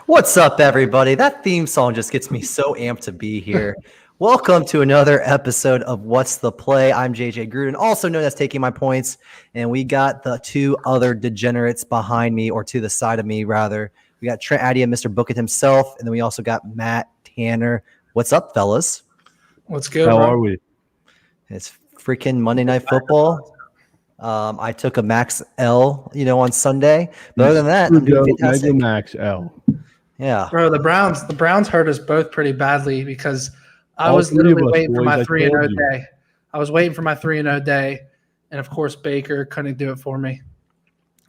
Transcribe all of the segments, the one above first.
What's up, everybody? That theme song just gets me so amped to be here. Welcome to another episode of What's the Play? I'm JJ Gruden, also known as Taking My Points, and we got the two other degenerates behind me, or to the side of me, rather. We got Trent Addy and Mr. Book It himself, and then we also got Matt Tanner. What's up, fellas? What's good, How bro? are we? It's freaking Monday Night Football. I took a max L, on Sunday. But other than that, I'm doing fantastic. Mega Max L. Yeah. Bro, the Browns hurt us both pretty badly because I All was three of literally us, waiting for boys, my I 3-0 told you. day. I was waiting for my 3-0 day, and of course Baker couldn't do it for me.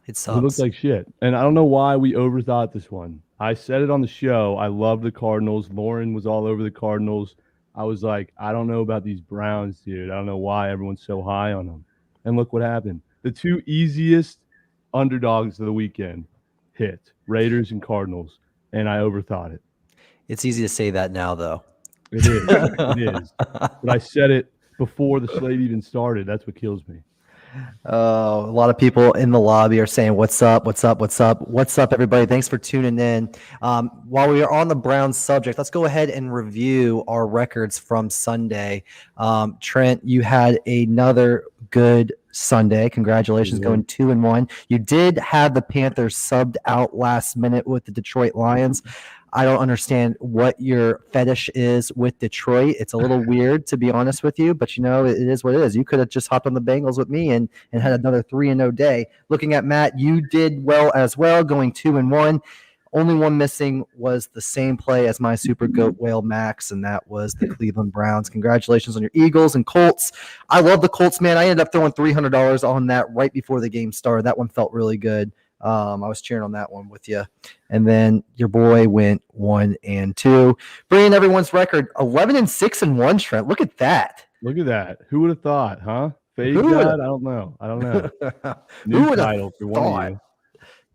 It It sucks. looked like shit. And I don't know why we overthought this one. I said it on the show. I love the Cardinals. Lauren was all over the Cardinals. I was like, I don't know about these Browns, dude. I don't know why everyone's so high on them. And look what happened. The two easiest underdogs of the weekend hit, Raiders and Cardinals. And I overthought it. It's easy to say that now, though. It is. It is. But I said it before the slate even started. That's what kills me. A lot of people in the lobby are saying, what's up, what's up, what's up, what's up, everybody? Thanks for tuning in. While we are on the Browns subject, let's go ahead and review our records from Sunday. Trent, you had another good Sunday. Congratulations, going 2-1. You did have the Panthers subbed out last minute with the Detroit Lions. I don't understand what your fetish is with Detroit. It's a little weird, to be honest with you, but it is what it is. You could have just hopped on the Bengals with me and had another 3-0 day. Looking at Matt, you did well as well, going 2-1. Only one missing was the same play as my Super Goat Whale Max, and that was the Cleveland Browns. Congratulations on your Eagles and Colts. I love the Colts, man. I ended up throwing $300 on that right before the game started. That one felt really good. I was cheering on that one with you. And then your boy went 1-2, bringing everyone's record 11-6-1. Trent, look at that. Look at that. Who would have thought, huh? Fade Who would've- God? I don't know. Who New would have title for one thought? of you.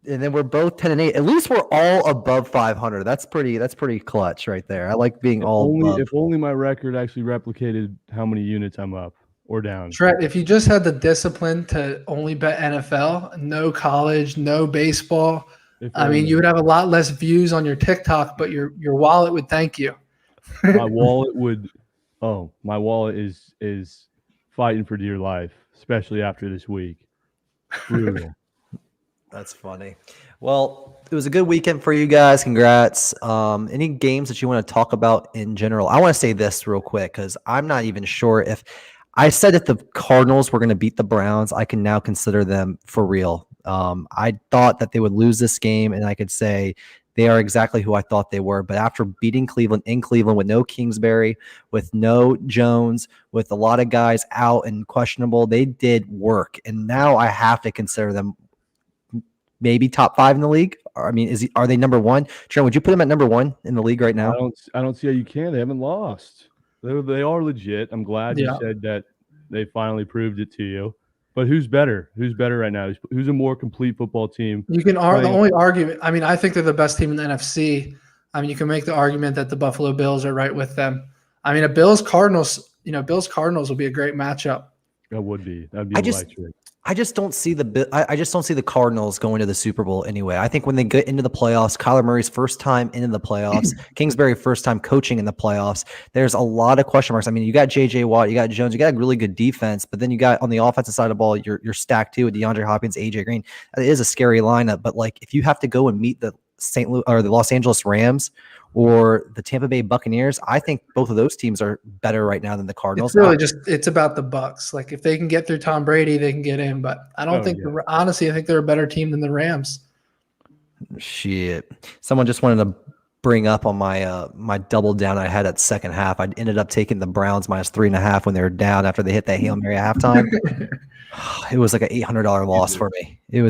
And then we're both 10-8. At least we're all above 500. That's pretty clutch right there. I like being all above. If only my record actually replicated how many units I'm up or down. Trent, if you just had the discipline to only bet NFL, no college, no baseball, you would have a lot less views on your TikTok, but your wallet would thank you. My wallet would. Oh, my wallet is fighting for dear life, especially after this week. Brutal. That's funny. Well, it was a good weekend for you guys. Congrats. Any games that you want to talk about in general? I want to say this real quick because I'm not even sure if I said if the Cardinals were going to beat the Browns, I can now consider them for real. I thought that they would lose this game, and I could say they are exactly who I thought they were. But after beating Cleveland in Cleveland with no Kingsbury, with no Jones, with a lot of guys out and questionable, they did work. And now I have to consider them maybe top 5 in the league. I mean, are they number 1? Trent, would you put them at number 1 in the league right now? I don't see how you can. They haven't lost. They are legit. I'm glad you said that they finally proved it to you. But who's better? Who's better right now? Who's a more complete football team? You can the only argument. I think they're the best team in the NFC. You can make the argument that the Buffalo Bills are right with them. A Bills Cardinals will be a great matchup. That would be. That'd be electric. I just don't see the Cardinals going to the Super Bowl anyway. I think when they get into the playoffs, Kyler Murray's first time into the playoffs, Kingsbury first time coaching in the playoffs, there's a lot of question marks. You got J.J. Watt, you got Jones, you got a really good defense, but then you got on the offensive side of the ball, you're stacked too with DeAndre Hopkins, A.J. Green. It is a scary lineup, but if you have to go and meet the St. Louis or the Los Angeles Rams or the Tampa Bay Buccaneers, I think both of those teams are better right now than the Cardinals. It's really it's about the Bucs. If they can get through Tom Brady, they can get in. But I don't think honestly, I think they're a better team than the Rams. Shit. Someone just wanted to bring up on my my double down I had at second half. I ended up taking the Browns minus 3.5 when they were down after they hit that Hail Mary at halftime. It was like an $800 loss for me. It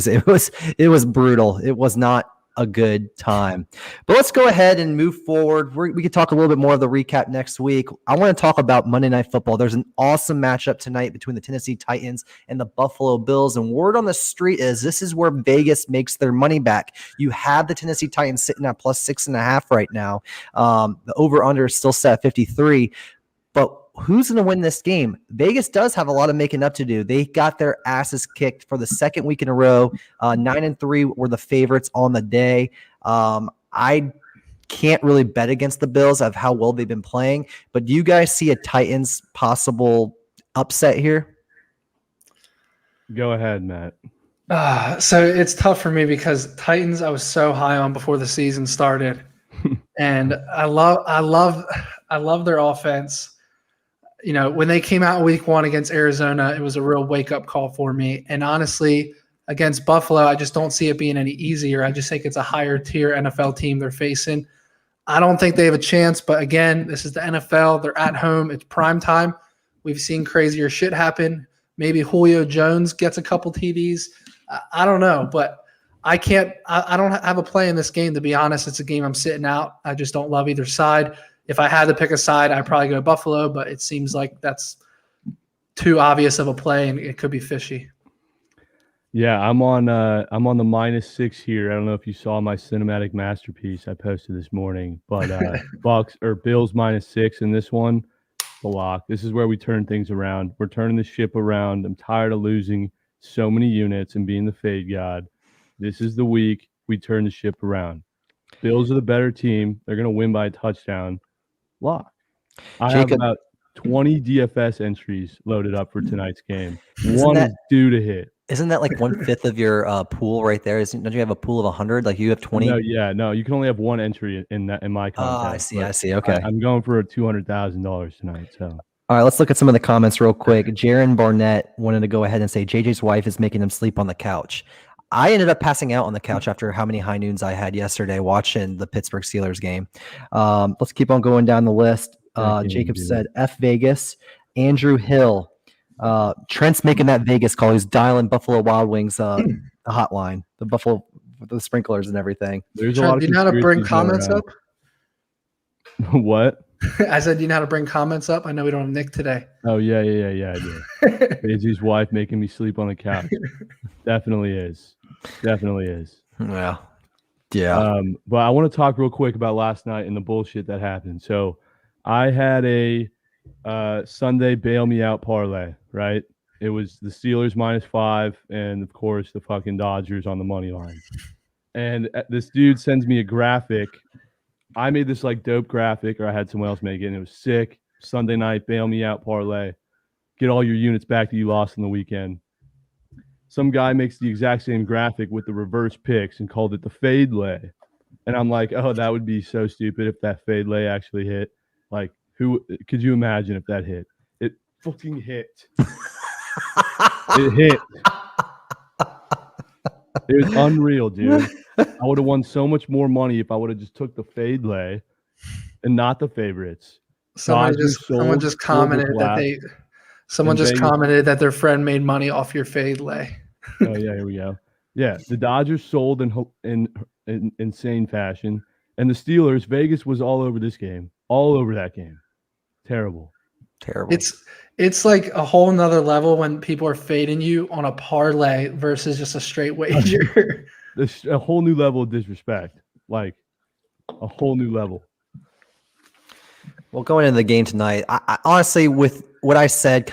was brutal. It was not a good time. But let's go ahead and move forward. We could talk a little bit more of the recap next week. I want to talk about Monday Night Football. There's an awesome matchup tonight between the Tennessee Titans and the Buffalo Bills. And word on the street is this is where Vegas makes their money back. You have the Tennessee Titans sitting at plus 6.5 right now. The over-under is still set at 53. But who's going to win this game? Vegas does have a lot of making up to do. They got their asses kicked for the second week in a row. 9-3 were the favorites on the day. I can't really bet against the Bills of how well they've been playing. But do you guys see a Titans possible upset here? Go ahead, Matt. So it's tough for me because Titans I was so high on before the season started, and I love their offense. You know, when they came out week 1 against Arizona, it was a real wake up call for me. And honestly, against Buffalo, I just don't see it being any easier. I just think it's a higher tier NFL team they're facing. I don't think they have a chance, but again, this is the NFL. They're at home. It's prime time. We've seen crazier shit happen. Maybe Julio Jones gets a couple TDs. I don't know, but I don't have a play in this game, to be honest. It's a game I'm sitting out. I just don't love either side. If I had to pick a side, I'd probably go Buffalo, but it seems like that's too obvious of a play, and it could be fishy. Yeah, I'm on the -6 here. I don't know if you saw my cinematic masterpiece I posted this morning, but Bills -6 in this one. The lock. This is where we turn things around. We're turning the ship around. I'm tired of losing so many units and being the fade god. This is the week we turn the ship around. Bills are the better team. They're going to win by a touchdown. Lock. I have about 20 DFS entries loaded up for tonight's game. One is due to hit. Isn't that like 1/5 of your pool right there? Don't you have a pool of 100? Like you have 20? No. You can only have one entry in my contest. I see. Okay. I'm going for $200,000 tonight. So. All right, let's look at some of the comments real quick. Jaron Barnett wanted to go ahead and say JJ's wife is making him sleep on the couch. I ended up passing out on the couch after how many high noons I had yesterday watching the Pittsburgh Steelers game. Let's keep on going down the list. Jacob said F Vegas. Andrew Hill. Trent's making that Vegas call. He's dialing Buffalo Wild Wings the hotline, the sprinklers and everything. There's Trent, a lot of do you know how to bring comments up? What? I said, do you know how to bring comments up? I know we don't have Nick today. Oh, yeah, I do. Daisy's wife making me sleep on the couch. Definitely is. Yeah. But I want to talk real quick about last night and the bullshit that happened. So I had a Sunday bail me out parlay, right? It was the Steelers -5 and, of course, the fucking Dodgers on the money line. And this dude sends me a graphic. I made this like dope graphic, or I had someone else make it, and it was sick. Sunday night bail me out parlay. Get all your units back that you lost on the weekend. Some guy makes the exact same graphic with the reverse picks and called it the fade lay. And I'm like, oh, that would be so stupid if that fade lay actually hit. Like, who could you imagine if that hit? It fucking hit. It hit. It was unreal, dude. I would have won so much more money if I would have just took the fade lay and not the favorites. Someone just commented that their friend made money off your fade lay. Oh yeah, here we go. Yeah, the Dodgers sold in insane fashion, and the Steelers, Vegas was all over this game, all over that game. Terrible. It's like a whole nother level when people are fading you on a parlay versus just a straight wager. There's a whole new level of disrespect, like a whole new level. Well, going into the game tonight, I honestly, with what I said,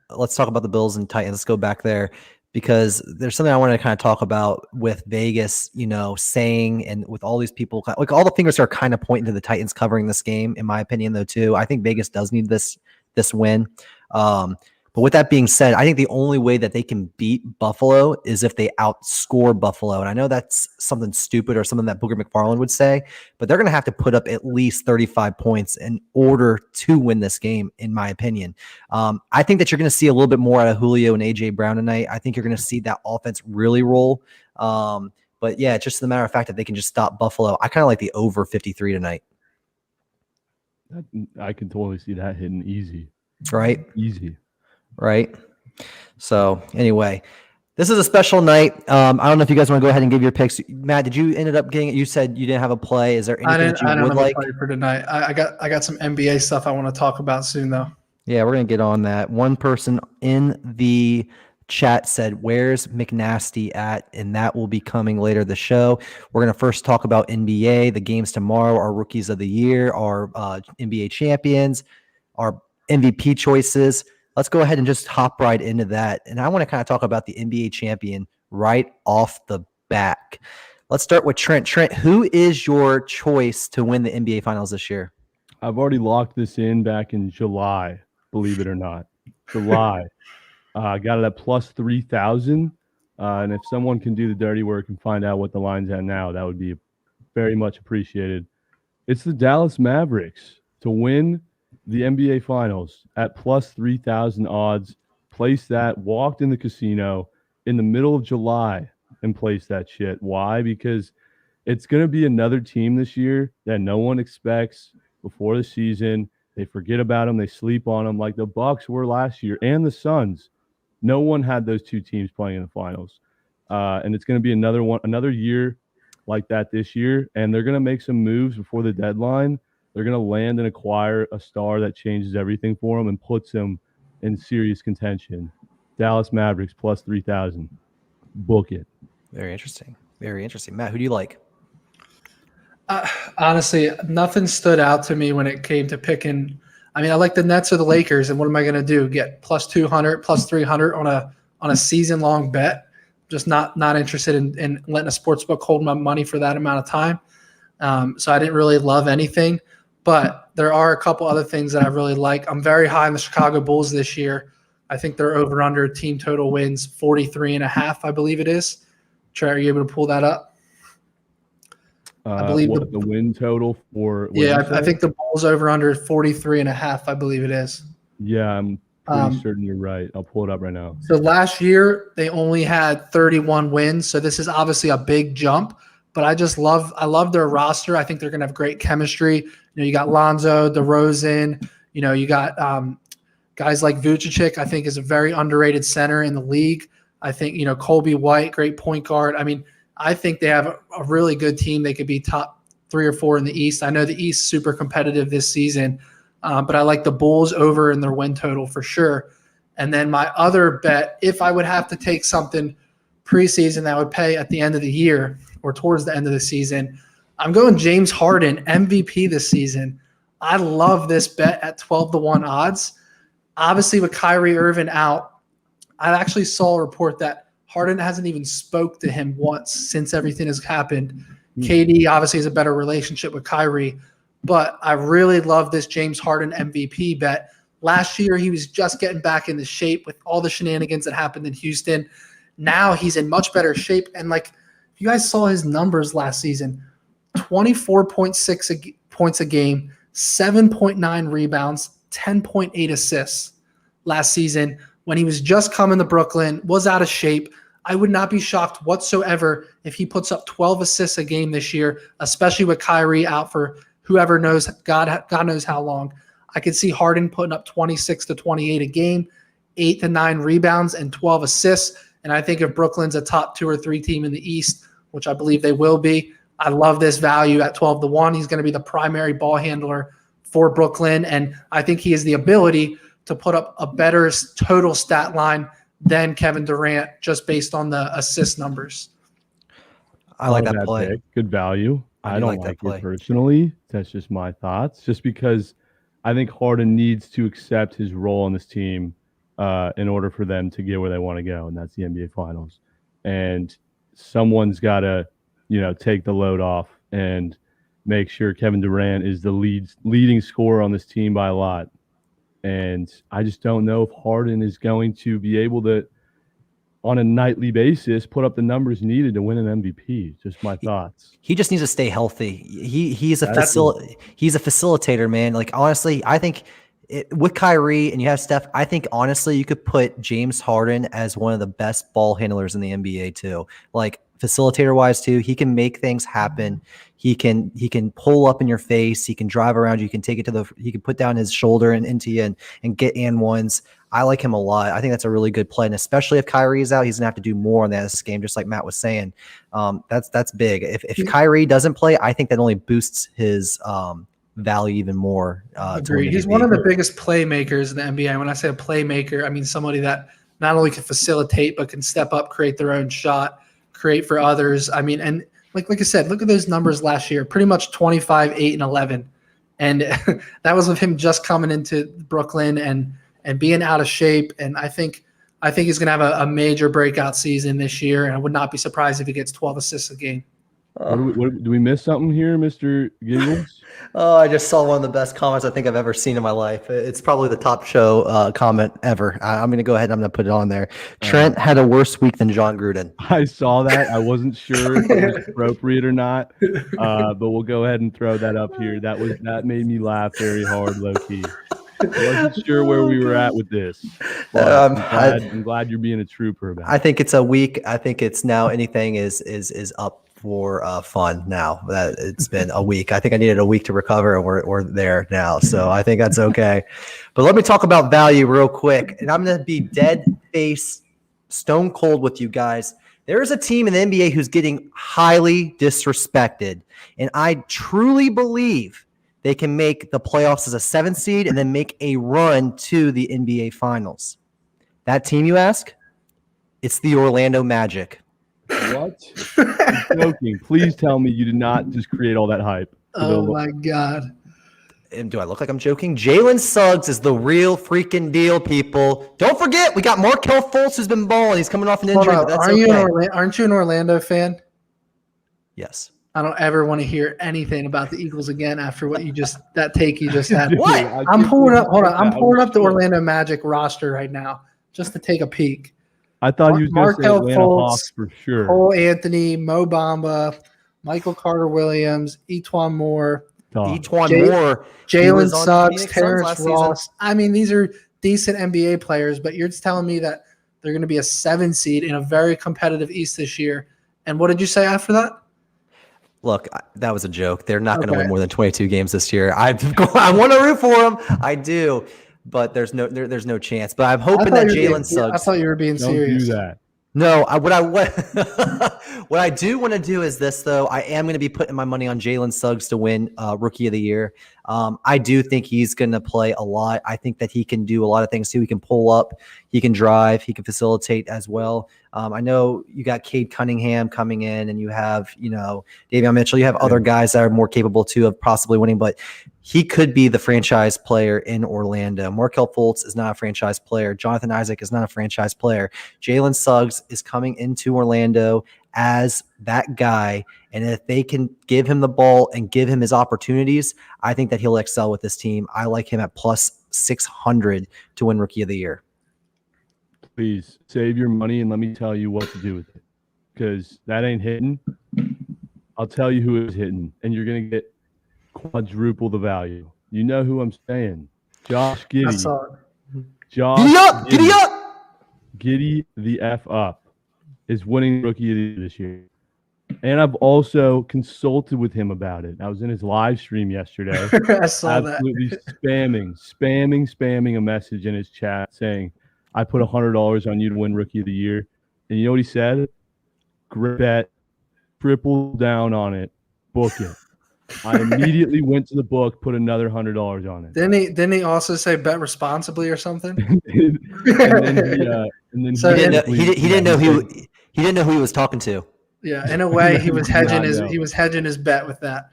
let's talk about the Bills and Titans. Let's go back there because there's something I want to kind of talk about with Vegas, saying, and with all these people, like all the fingers are kind of pointing to the Titans covering this game, in my opinion, though, too. I think Vegas does need this win. But with that being said, I think the only way that they can beat Buffalo is if they outscore Buffalo. And I know that's something stupid or something that Booger McFarland would say, but they're going to have to put up at least 35 points in order to win this game, in my opinion. I think that you're going to see a little bit more out of Julio and A.J. Brown tonight. I think you're going to see that offense really roll. But yeah, just the matter of fact that they can just stop Buffalo. I kind of like the over 53 tonight. I can totally see that hitting easy. Right? Easy. Right. So anyway, this is a special night. I don't know if you guys want to go ahead and give your picks. Matt, did you ended up getting it? You said you didn't have a play. Is there anything that you would like? I don't have a play for tonight. I got some NBA stuff I want to talk about soon, though. Yeah, we're gonna get on that. One person in the chat said, "Where's McNasty at?" And that will be coming later the show. We're gonna first talk about NBA, the games tomorrow, our rookies of the year, our NBA champions, our MVP choices. Let's go ahead and just hop right into that. And I want to kind of talk about the NBA champion right off the back. Let's start with Trent. Trent, who is your choice to win the NBA Finals this year? I've already locked this in back in July, believe it or not. July. I got it at plus 3,000. And if someone can do the dirty work and find out what the line's at now, that would be very much appreciated. It's the Dallas Mavericks to win the NBA Finals at plus 3,000 odds. Place that, walked in the casino in the middle of July and placed that shit. Why? Because it's going to be another team this year that no one expects before the season. They forget about them. They sleep on them like the Bucks were last year and the Suns. No one had those two teams playing in the finals. And it's going to be another year like that this year. And they're going to make some moves before the deadline. They're going to land and acquire a star that changes everything for them and puts them in serious contention. Dallas Mavericks plus 3,000. Book it. Very interesting. Very interesting. Matt, who do you like? Honestly, nothing stood out to me when it came to picking. I mean, I like the Nets or the Lakers, and what am I going to do? Get plus 200, plus 300 on a season-long bet? Just not interested in letting a sports book hold my money for that amount of time. So I didn't really love anything, but there are a couple other things that I really like. I'm very high on the Chicago Bulls this year. I think they're over under team total wins 43.5, I believe it is. Trey, are you able to pull that up? I believe the win total for I think the Bulls over under 43.5, I believe it is. Yeah, I'm pretty certain you're right. I'll pull it up right now. So last year they only had 31 wins, so this is obviously a big jump. But I love their roster. I think they're gonna have great chemistry. You know, you got Lonzo, DeRozan. You know, you got guys like Vucevic. I think is a very underrated center in the league. I think Kobe White, great point guard. I mean, I think they have a really good team. They could be top 3 or 4 in the East. I know the East is super competitive this season, but I like the Bulls over in their win total for sure. And then my other bet, if I would have to take something preseason that would pay at the end of the year or towards the end of the season, I'm going James Harden, MVP this season. I love this bet at 12-1 odds. Obviously, with Kyrie Irving out, I actually saw a report that Harden hasn't even spoke to him once since everything has happened. KD obviously has a better relationship with Kyrie, but I really love this James Harden MVP bet. Last year, he was just getting back into shape with all the shenanigans that happened in Houston. Now he's in much better shape. And if you guys saw his numbers last season, 24.6 points a game, 7.9 rebounds, 10.8 assists last season when he was just coming to Brooklyn, was out of shape. I would not be shocked whatsoever if he puts up 12 assists a game this year, especially with Kyrie out for whoever knows, God knows how long. I could see Harden putting up 26 to 28 a game, 8 to 9 rebounds, and 12 assists. And I think if Brooklyn's a top 2 or 3 team in the East, which I believe they will be, I love this value at 12-1. He's going to be the primary ball handler for Brooklyn, and I think he has the ability to put up a better total stat line than Kevin Durant just based on the assist numbers. I like that play. Pick. Good value. I don't like it personally. That's just my thoughts. Just because I think Harden needs to accept his role on this team in order for them to get where they want to go, and that's the NBA Finals. And someone's got to, take the load off and make sure Kevin Durant is the leading scorer on this team by a lot. And I just don't know if Harden is going to be able to, on a nightly basis, put up the numbers needed to win an MVP. Just my thoughts. He just needs to stay healthy. He's a facilitator, man. Honestly, I think with Kyrie and you have Steph, I think honestly you could put James Harden as one of the best ball handlers in the NBA too. Facilitator wise too, he can make things happen. He can pull up in your face. He can drive around you. He can take it he can put down his shoulder and into you and get and ones. I like him a lot. I think that's a really good play. And especially if Kyrie is out, he's gonna have to do more on this game, just like Matt was saying. That's big. If Kyrie doesn't play, I think that only boosts his value even more. Agreed. He's one of the biggest playmakers in the NBA. When I say a playmaker, I mean somebody that not only can facilitate but can step up, create their own shot, create for others. I mean, and like I said, look at those numbers last year, pretty much 25, 8, and 11. And that was with him just coming into Brooklyn and being out of shape. And I think he's going to have a major breakout season this year. And I would not be surprised if he gets 12 assists a game. Do we miss something here, Mr. Giggles? Oh, I just saw one of the best comments I think I've ever seen in my life. It's probably the top show comment ever. I'm going to go ahead and I'm going to put it on there. Trent had a worse week than John Gruden. I saw that. I wasn't sure if it was appropriate or not, but we'll go ahead and throw that up here. That made me laugh very hard, low key. I wasn't sure where we were at with this. I'm glad you're being a trooper about it. I think it's a week. I think it's now anything is up for fun now that it's been a week. I think I needed a week to recover, and we're there now. So I think that's okay. But let me talk about value real quick, and I'm going to be dead face, stone cold with you guys. There is a team in the NBA who's getting highly disrespected, and I truly believe they can make the playoffs as a 7th seed and then make a run to the NBA Finals. That team, you ask? It's the Orlando Magic. What? I'm joking. Please tell me you did not just create all that hype. Oh my God. And do I look like I'm joking? Jalen Suggs is the real freaking deal, people. Don't forget, we got Markelle Fultz who's been balling. He's coming off an injury, but that's okay. Aren't you an Orlando fan? Yes. I don't ever want to hear anything about the Eagles again after that take you just had. What? I'm pulling up. Hold on. I'm pulling up the Orlando Magic roster right now just to take a peek. I thought you was going to say Atlanta Hawks for sure. Cole Anthony, Mo Bamba, Michael Carter-Williams, Etuan Moore, Jalen Suggs, Terrence Ross. I mean, these are decent NBA players, but you're just telling me that they're going to be a 7 seed in a very competitive East this year. And what did you say after that? Look, that was a joke. They're not going to win more than 22 games this year. I want to root for them. I do. But there's no chance. But I'm hoping that Jalen Suggs. I thought you were being serious. Don't do that. No, what I do want to do is this, though. I am going to be putting my money on Jalen Suggs to win Rookie of the Year. I do think he's going to play a lot. I think that he can do a lot of things too. He can pull up, he can drive, he can facilitate as well. I know you got Cade Cunningham coming in, and you have, Davion Mitchell. You have other guys that are more capable too of possibly winning, but he could be the franchise player in Orlando. Markelle Fultz is not a franchise player. Jonathan Isaac is not a franchise player. Jalen Suggs is coming into Orlando as that guy, and if they can give him the ball and give him his opportunities, I think that he'll excel with this team. I like him at plus 600 to win Rookie of the Year. Please save your money and let me tell you what to do with it, because that ain't hitting. I'll tell you who is hitting, and you're going to get quadruple the value. You know who I'm saying. Josh Giddey. I saw it. Giddy up! Giddey the F up is winning Rookie of the Year this year. And I've also consulted with him about it. I was in his live stream yesterday. I saw absolutely spamming a message in his chat saying, I put $100 on you to win Rookie of the Year. And you know what he said? Great bet. Triple down on it. Book it. I immediately went to the book, put another $100 on it. Didn't he also say bet responsibly or something? He didn't know who he was talking to. Yeah, in a way, he was hedging his bet with that.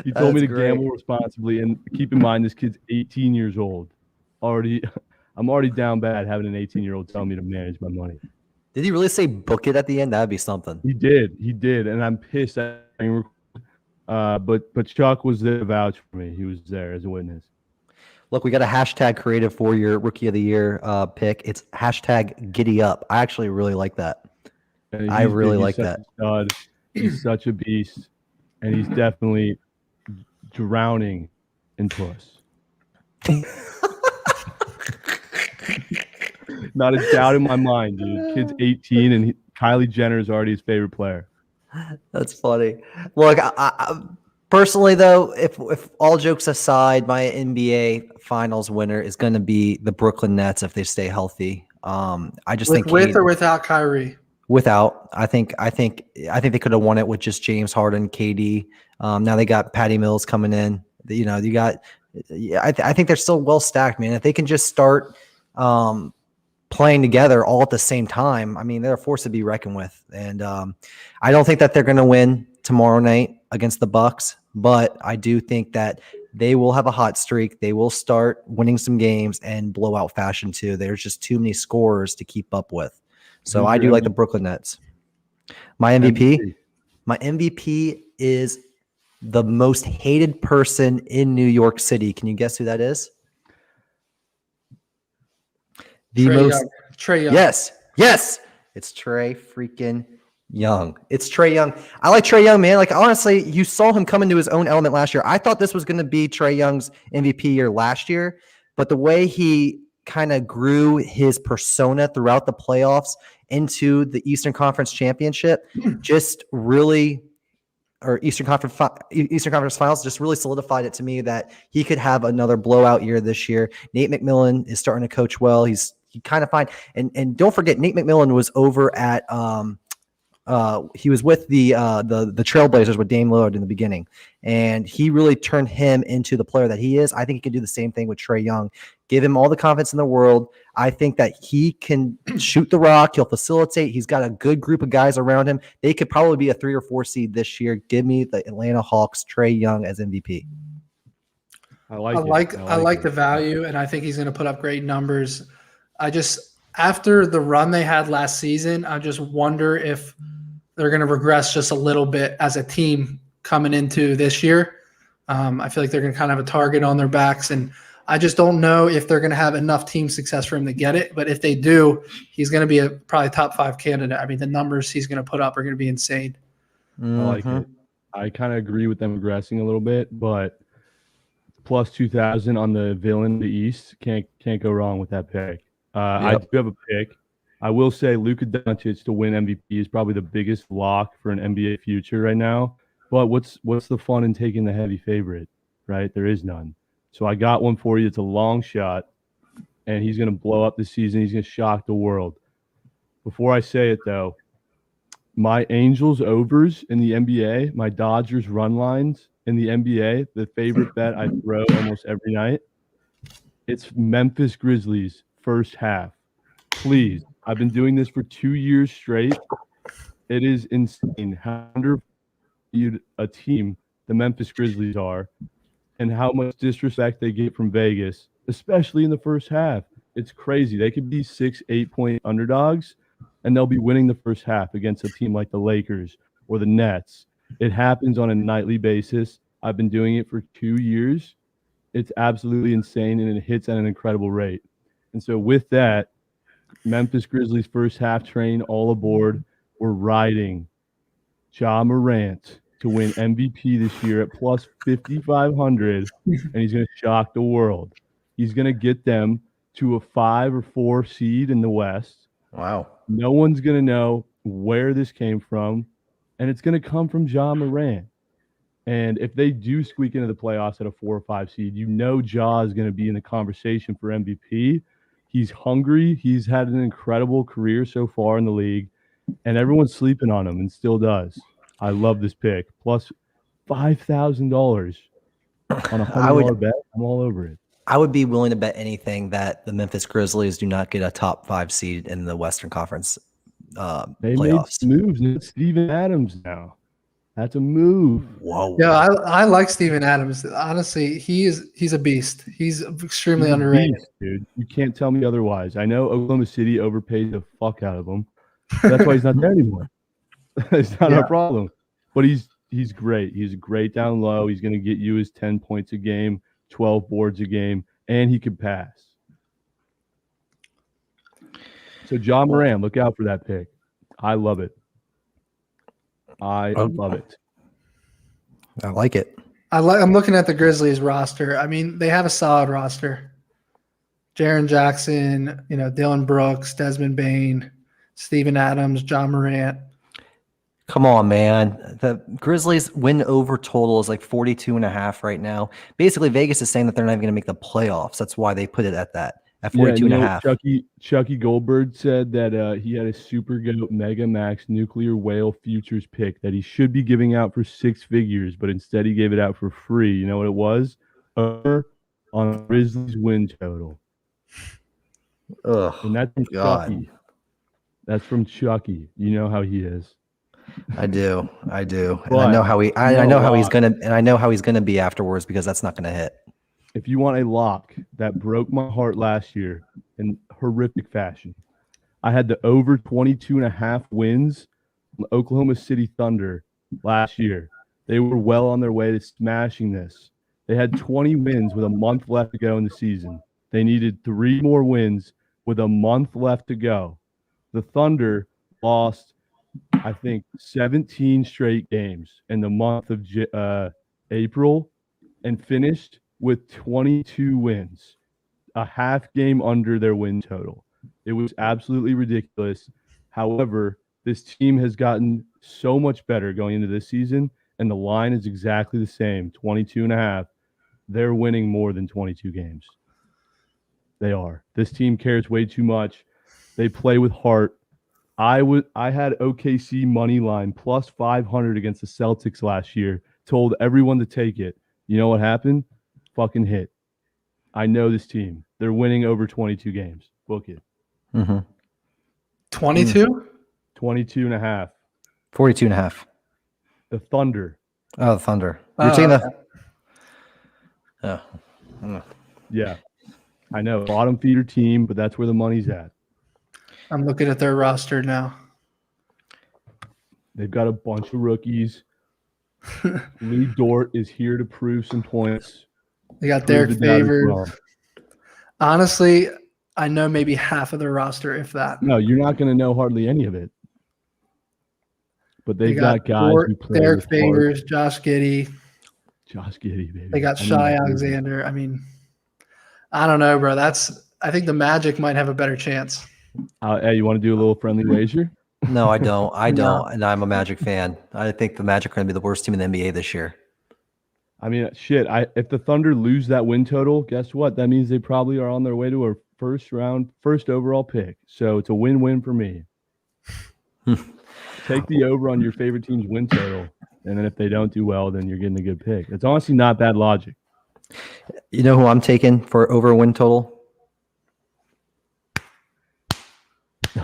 He told me to gamble responsibly, and keep in mind this kid's 18 years old. I'm already down bad having an 18-year-old tell me to manage my money. Did he really say book it at the end? That'd be something. He did, and I'm pissed. But Chuck was there to vouch for me. He was there as a witness. Look, we got a hashtag creative for your Rookie of the Year pick. It's hashtag Giddy Up. I actually really like that. I really like that. He's such a beast, and he's definitely drowning in puss. Not a doubt in my mind, dude. Kid's 18, and Kylie Jenner is already his favorite player. That's funny. Look, I personally, though, if all jokes aside, my NBA Finals winner is going to be the Brooklyn Nets if they stay healthy. I just think with or without Kyrie. Without, I think they could have won it with just James Harden, KD. Now they got Patty Mills coming in. You got. I think they're still well stacked, man. If they can just start playing together all at the same time, I mean, they're a force to be reckoned with. And I don't think that they're going to win tomorrow night against the Bucks, but I do think that they will have a hot streak. They will start winning some games and blowout fashion too. There's just too many scorers to keep up with. So I do like the Brooklyn Nets. My MVP? My MVP is the most hated person in New York City. Can you guess who that is? Trey Young. Yes. It's Trey freaking Young. It's Trey Young. I like Trey Young, man. Like, honestly, you saw him come into his own element last year. I thought this was going to be Trey Young's MVP year last year, but the way he kind of grew his persona throughout the playoffs into the Eastern Conference Championship just really – or Eastern Conference Finals just really solidified it to me that he could have another blowout year this year. Nate McMillan is starting to coach well. He kind of fine. And don't forget, Nate McMillan was over at he was with the Trailblazers with Dame Lillard in the beginning, and he really turned him into the player that he is. I think he can do the same thing with Trey Young. Give him all the confidence in the world. I think that he can shoot the rock. He'll facilitate. He's got a good group of guys around him. They could probably be a 3 or 4 seed this year. Give me the Atlanta Hawks, Trey Young as MVP. I like the value, and I think he's going to put up great numbers. After the run they had last season, I just wonder if they're going to regress just a little bit as a team coming into this year. I feel like they're going to kind of have a target on their backs, and I just don't know if they're going to have enough team success for him to get it. But if they do, he's going to be a probably top 5 candidate. I mean, the numbers he's going to put up are going to be insane. I like it. I kind of agree with them regressing a little bit, but plus 2,000 on the villain in the East can't go wrong with that pick. I do have a pick. I will say Luka Doncic to win MVP is probably the biggest lock for an NBA future right now. But what's the fun in taking the heavy favorite, right? There is none. So I got one for you. It's a long shot, and he's going to blow up this season. He's going to shock the world. Before I say it, though, my Angels overs in the NBA, my Dodgers run lines in the NBA, the favorite bet I throw almost every night, it's Memphis Grizzlies first half. Please. I've been doing this for 2 years straight. It is insane how undervalued a team the Memphis Grizzlies are and how much disrespect they get from Vegas, especially in the first half. It's crazy. They could be 6, 8-point underdogs, and they'll be winning the first half against a team like the Lakers or the Nets. It happens on a nightly basis. I've been doing it for 2 years. It's absolutely insane, and it hits at an incredible rate. And so with that, Memphis Grizzlies first half train all aboard. We're riding Ja Morant to win MVP this year at plus 5,500, and he's going to shock the world. He's going to get them to a 5 or 4 seed in the West. Wow. No one's going to know where this came from, and it's going to come from Ja Morant. And if they do squeak into the playoffs at a 4 or 5 seed, you know Ja is going to be in the conversation for MVP. He's hungry. He's had an incredible career so far in the league, and everyone's sleeping on him and still does. I love this pick. Plus $5,000 on a $100 bet. I'm all over it. I would be willing to bet anything that the Memphis Grizzlies do not get a top 5 seed in the Western Conference they playoffs. Made moves. It's Steven Adams now. That's a move. Whoa. Yeah, I like Steven Adams. Honestly, he's a beast. He's extremely underrated. Beast, dude. You can't tell me otherwise. I know Oklahoma City overpaid the fuck out of him. That's why he's not there anymore. It's not our problem. But he's great. He's great down low. He's going to get you his 10 points a game, 12 boards a game, and he can pass. So Ja Morant, look out for that pick. I love it. I love it. I like it. I'm looking at the Grizzlies roster. I mean, they have a solid roster. Jaren Jackson, Dylan Brooks, Desmond Bane, Steven Adams, Ja Morant. Come on, man. The Grizzlies win over total is like 42.5 right now. Basically, Vegas is saying that they're not even going to make the playoffs. That's why they put it at 42.5. Chucky Goldberg said that he had a Super Goat Mega Max Nuclear Whale Futures pick that he should be giving out for 6 figures, but instead he gave it out for free. You know what it was? On Grizzlies win total. Ugh, and that's from Chucky. That's from Chucky. You know how he is. I do. And I know how he's gonna be afterwards because that's not gonna hit. If you want a lock that broke my heart last year in horrific fashion, I had the over 22.5 wins Oklahoma City Thunder last year. They were well on their way to smashing this. They had 20 wins with a month left to go in the season. They needed 3 more wins with a month left to go. The Thunder lost, I think, 17 straight games in the month of April and finished with 22 wins, a half game under their win total. It was absolutely ridiculous. However, this team has gotten so much better going into this season, and the line is exactly the same, 22.5. They're winning more than 22 games. They are. This team cares way too much. They play with heart. I had OKC money line plus 500 against the Celtics last year. Told everyone to take it. You know what happened? Fucking hit. I know this team. They're winning over 22 games. Book it. 22? 22.5. 42.5. The Thunder. Oh, the Thunder. You're taking the. Oh. Yeah. I know. Bottom feeder team, but that's where the money's at. I'm looking at their roster now. They've got a bunch of rookies. Lee Dort is here to prove some points. They got Derek Favors. Honestly, I know maybe half of their roster, if that. No, you're not going to know hardly any of it. But they've got guys Dort, who play Derek with Favors, Josh Giddey. Josh Giddey, baby. They got Shai Alexander. I mean, I don't know, bro. I think the Magic might have a better chance. Hey, you want to do a little friendly wager? No, I don't. I don't. And I'm a Magic fan. I think the Magic are going to be the worst team in the NBA this year. I mean, shit. If the Thunder lose that win total, guess what? That means they probably are on their way to a first overall pick. So it's a win-win for me. Take the over on your favorite team's win total, and then if they don't do well, then you're getting a good pick. It's honestly not bad logic. You know who I'm taking for over win total?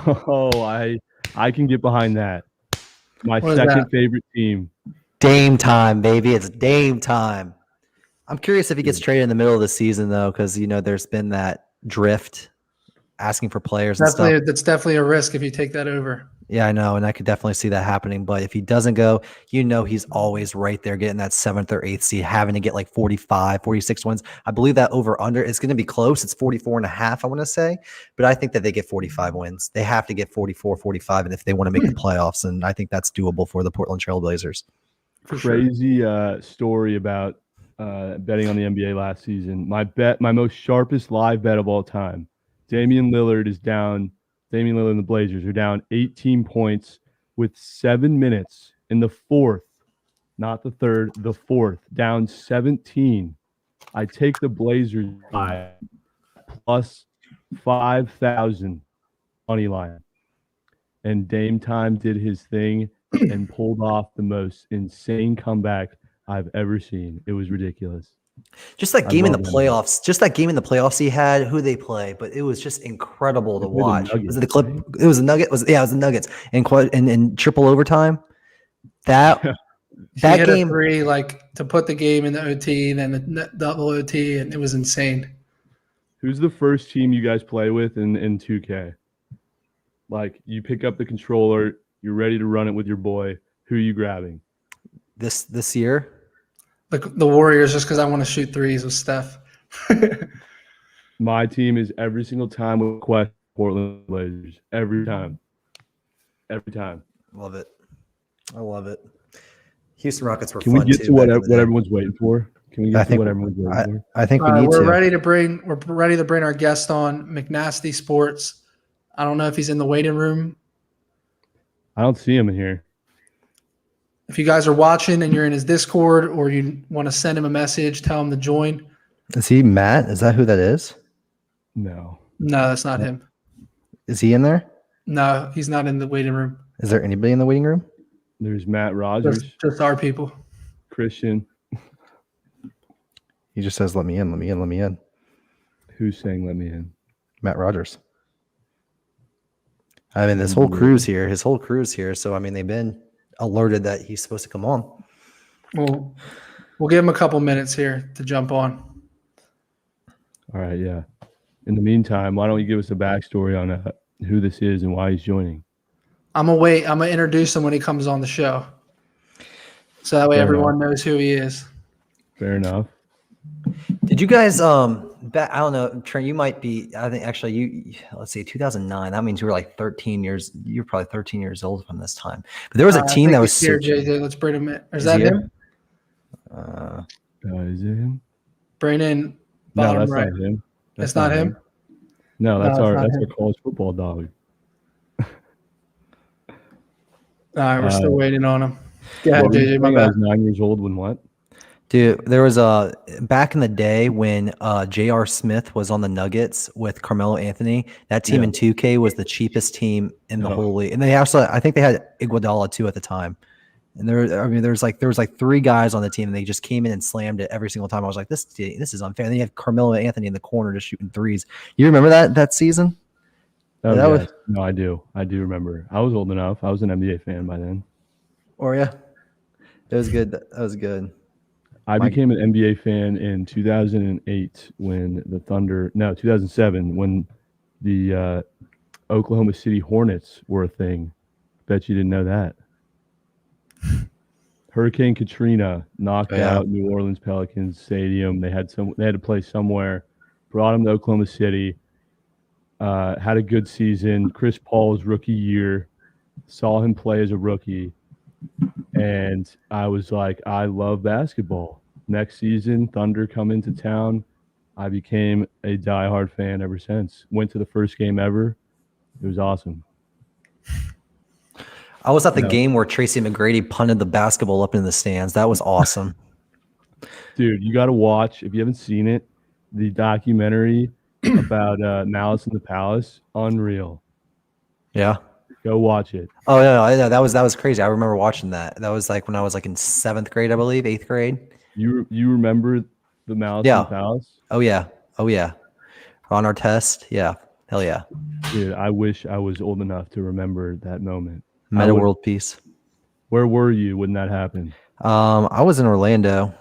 Oh, I can get behind that. My second favorite team. Dame time, baby. It's Dame time. I'm curious if he gets traded in the middle of the season, though, because, there's been that drift asking for players and stuff. That's definitely a risk if you take that over. Yeah, I know, and I could definitely see that happening. But if he doesn't go, he's always right there getting that 7th or 8th seed, having to get like 45, 46 wins. I believe that over-under is going to be close. It's 44.5, I want to say. But I think that they get 45 wins. They have to get 44, 45, and if they want to make the playoffs, and I think that's doable for the Portland Trail Blazers. Crazy story about betting on the NBA last season. My most sharpest live bet of all time. Damian Lillard and the Blazers are down 18 points with 7 minutes in the fourth, not the third, the fourth, down 17. I take the Blazers by plus 5,000 money line. And Dame Time did his thing and pulled off the most insane comeback I've ever seen. It was ridiculous. Just that game in the playoffs, he had who they play, but it was just incredible to watch. Was it the Clip? It was the Nugget. It was the Nuggets in triple overtime. That game, three, like to put the game in the OT, then the double OT, and it was insane. Who's the first team you guys play with in 2K? Like you pick up the controller, you're ready to run it with your boy. Who are you grabbing? This year? The Warriors, just because I want to shoot threes with Steph. My team is every single time with Quest Portland Blazers. Every time. Love it. I love it. Houston Rockets were Can fun we get too, to what everyone's waiting for? Can we get to what everyone's waiting for? I think we need we're to. ready to bring our guest on, McNasty Sports. I don't know if he's in the waiting room. I don't see him in here. If you guys are watching and you're in his Discord or you want to send him a message, tell him to join. Is he Matt? Is that who that is? No, that's not him. Is he in there? No, he's not in the waiting room. Is there anybody in the waiting room? There's Matt Rogers. Just our people. Christian. He just says, let me in. Who's saying let me in? Matt Rogers. I mean, his whole crew's here. So, I mean, they've been alerted that he's supposed to come on. Well, we'll give him a couple minutes here to jump on. All right, yeah. In the meantime, why don't you give us a backstory on who this is and why he's joining? I'm gonna wait. I'm gonna introduce him when he comes on the show, so that way Fair everyone knows who he is. Fair enough. Did you guys I don't know, Trent, you might be, I think actually let's see, 2009. That means you were like 13 years. You're probably 13 years old from this time. But there was a I team think that was he's here, so JJ. Let's bring him in. Is Is that he here? him? Is it him? Bring in No, bottom that's right. not him. That's It's not him. No, that's No, it's our not that's him. our college football dog. All right, we're still waiting on him. Go ahead, What were you JJ. My saying? I bad. was 9 years old when what? Dude, there was back in the day when J.R. Smith was on the Nuggets with Carmelo Anthony. That team Yeah. in 2K was the cheapest team in the Oh. whole league, and they also, I think they had Iguodala too at the time. And there was like 3 guys on the team, and they just came in and slammed it every single time. I was like, this is unfair. And then you have Carmelo Anthony in the corner just shooting threes. You remember that season? Oh, that yes. was, No, I do. I do remember. I was old enough. I was an NBA fan by then. or yeah, it was good. That was good. I became an NBA fan in 2008 when 2007 when the Oklahoma City Hornets were a thing. Bet you didn't know that. Hurricane Katrina knocked out New Orleans Pelicans Stadium. They had to play somewhere. Brought them to Oklahoma City. Had a good season. Chris Paul's rookie year. Saw him play as a rookie. And I was like, I love basketball. Next season, Thunder come into town. I became a diehard fan ever since. Went to the first game ever. It was awesome. I was at the game where Tracy McGrady punted the basketball up in the stands. That was awesome. Dude, you got to watch, if you haven't seen it, the documentary about Malice in the Palace. Unreal. Yeah. Go watch it. Oh no, that was crazy. I remember watching that. That was like when I was like in 7th grade, I believe, 8th grade. You remember the Malice in the Palace? Oh yeah. On our test. Yeah. Hell yeah. Dude, I wish I was old enough to remember that moment. Meta world peace. Where were you when that happened? I was in Orlando.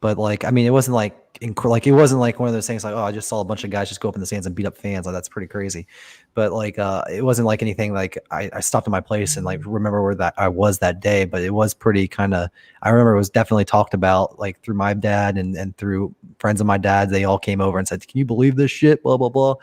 But like, I mean, it wasn't like it wasn't like one of those things like, oh, I just saw a bunch of guys just go up in the stands and beat up fans. Like, that's pretty crazy. But like, it wasn't like anything like I stopped in my place and like remember where that I was that day. But it was pretty kind of, I remember it was definitely talked about like through my dad and through friends of my dad. They all came over and said, can you believe this shit? Blah, blah, blah.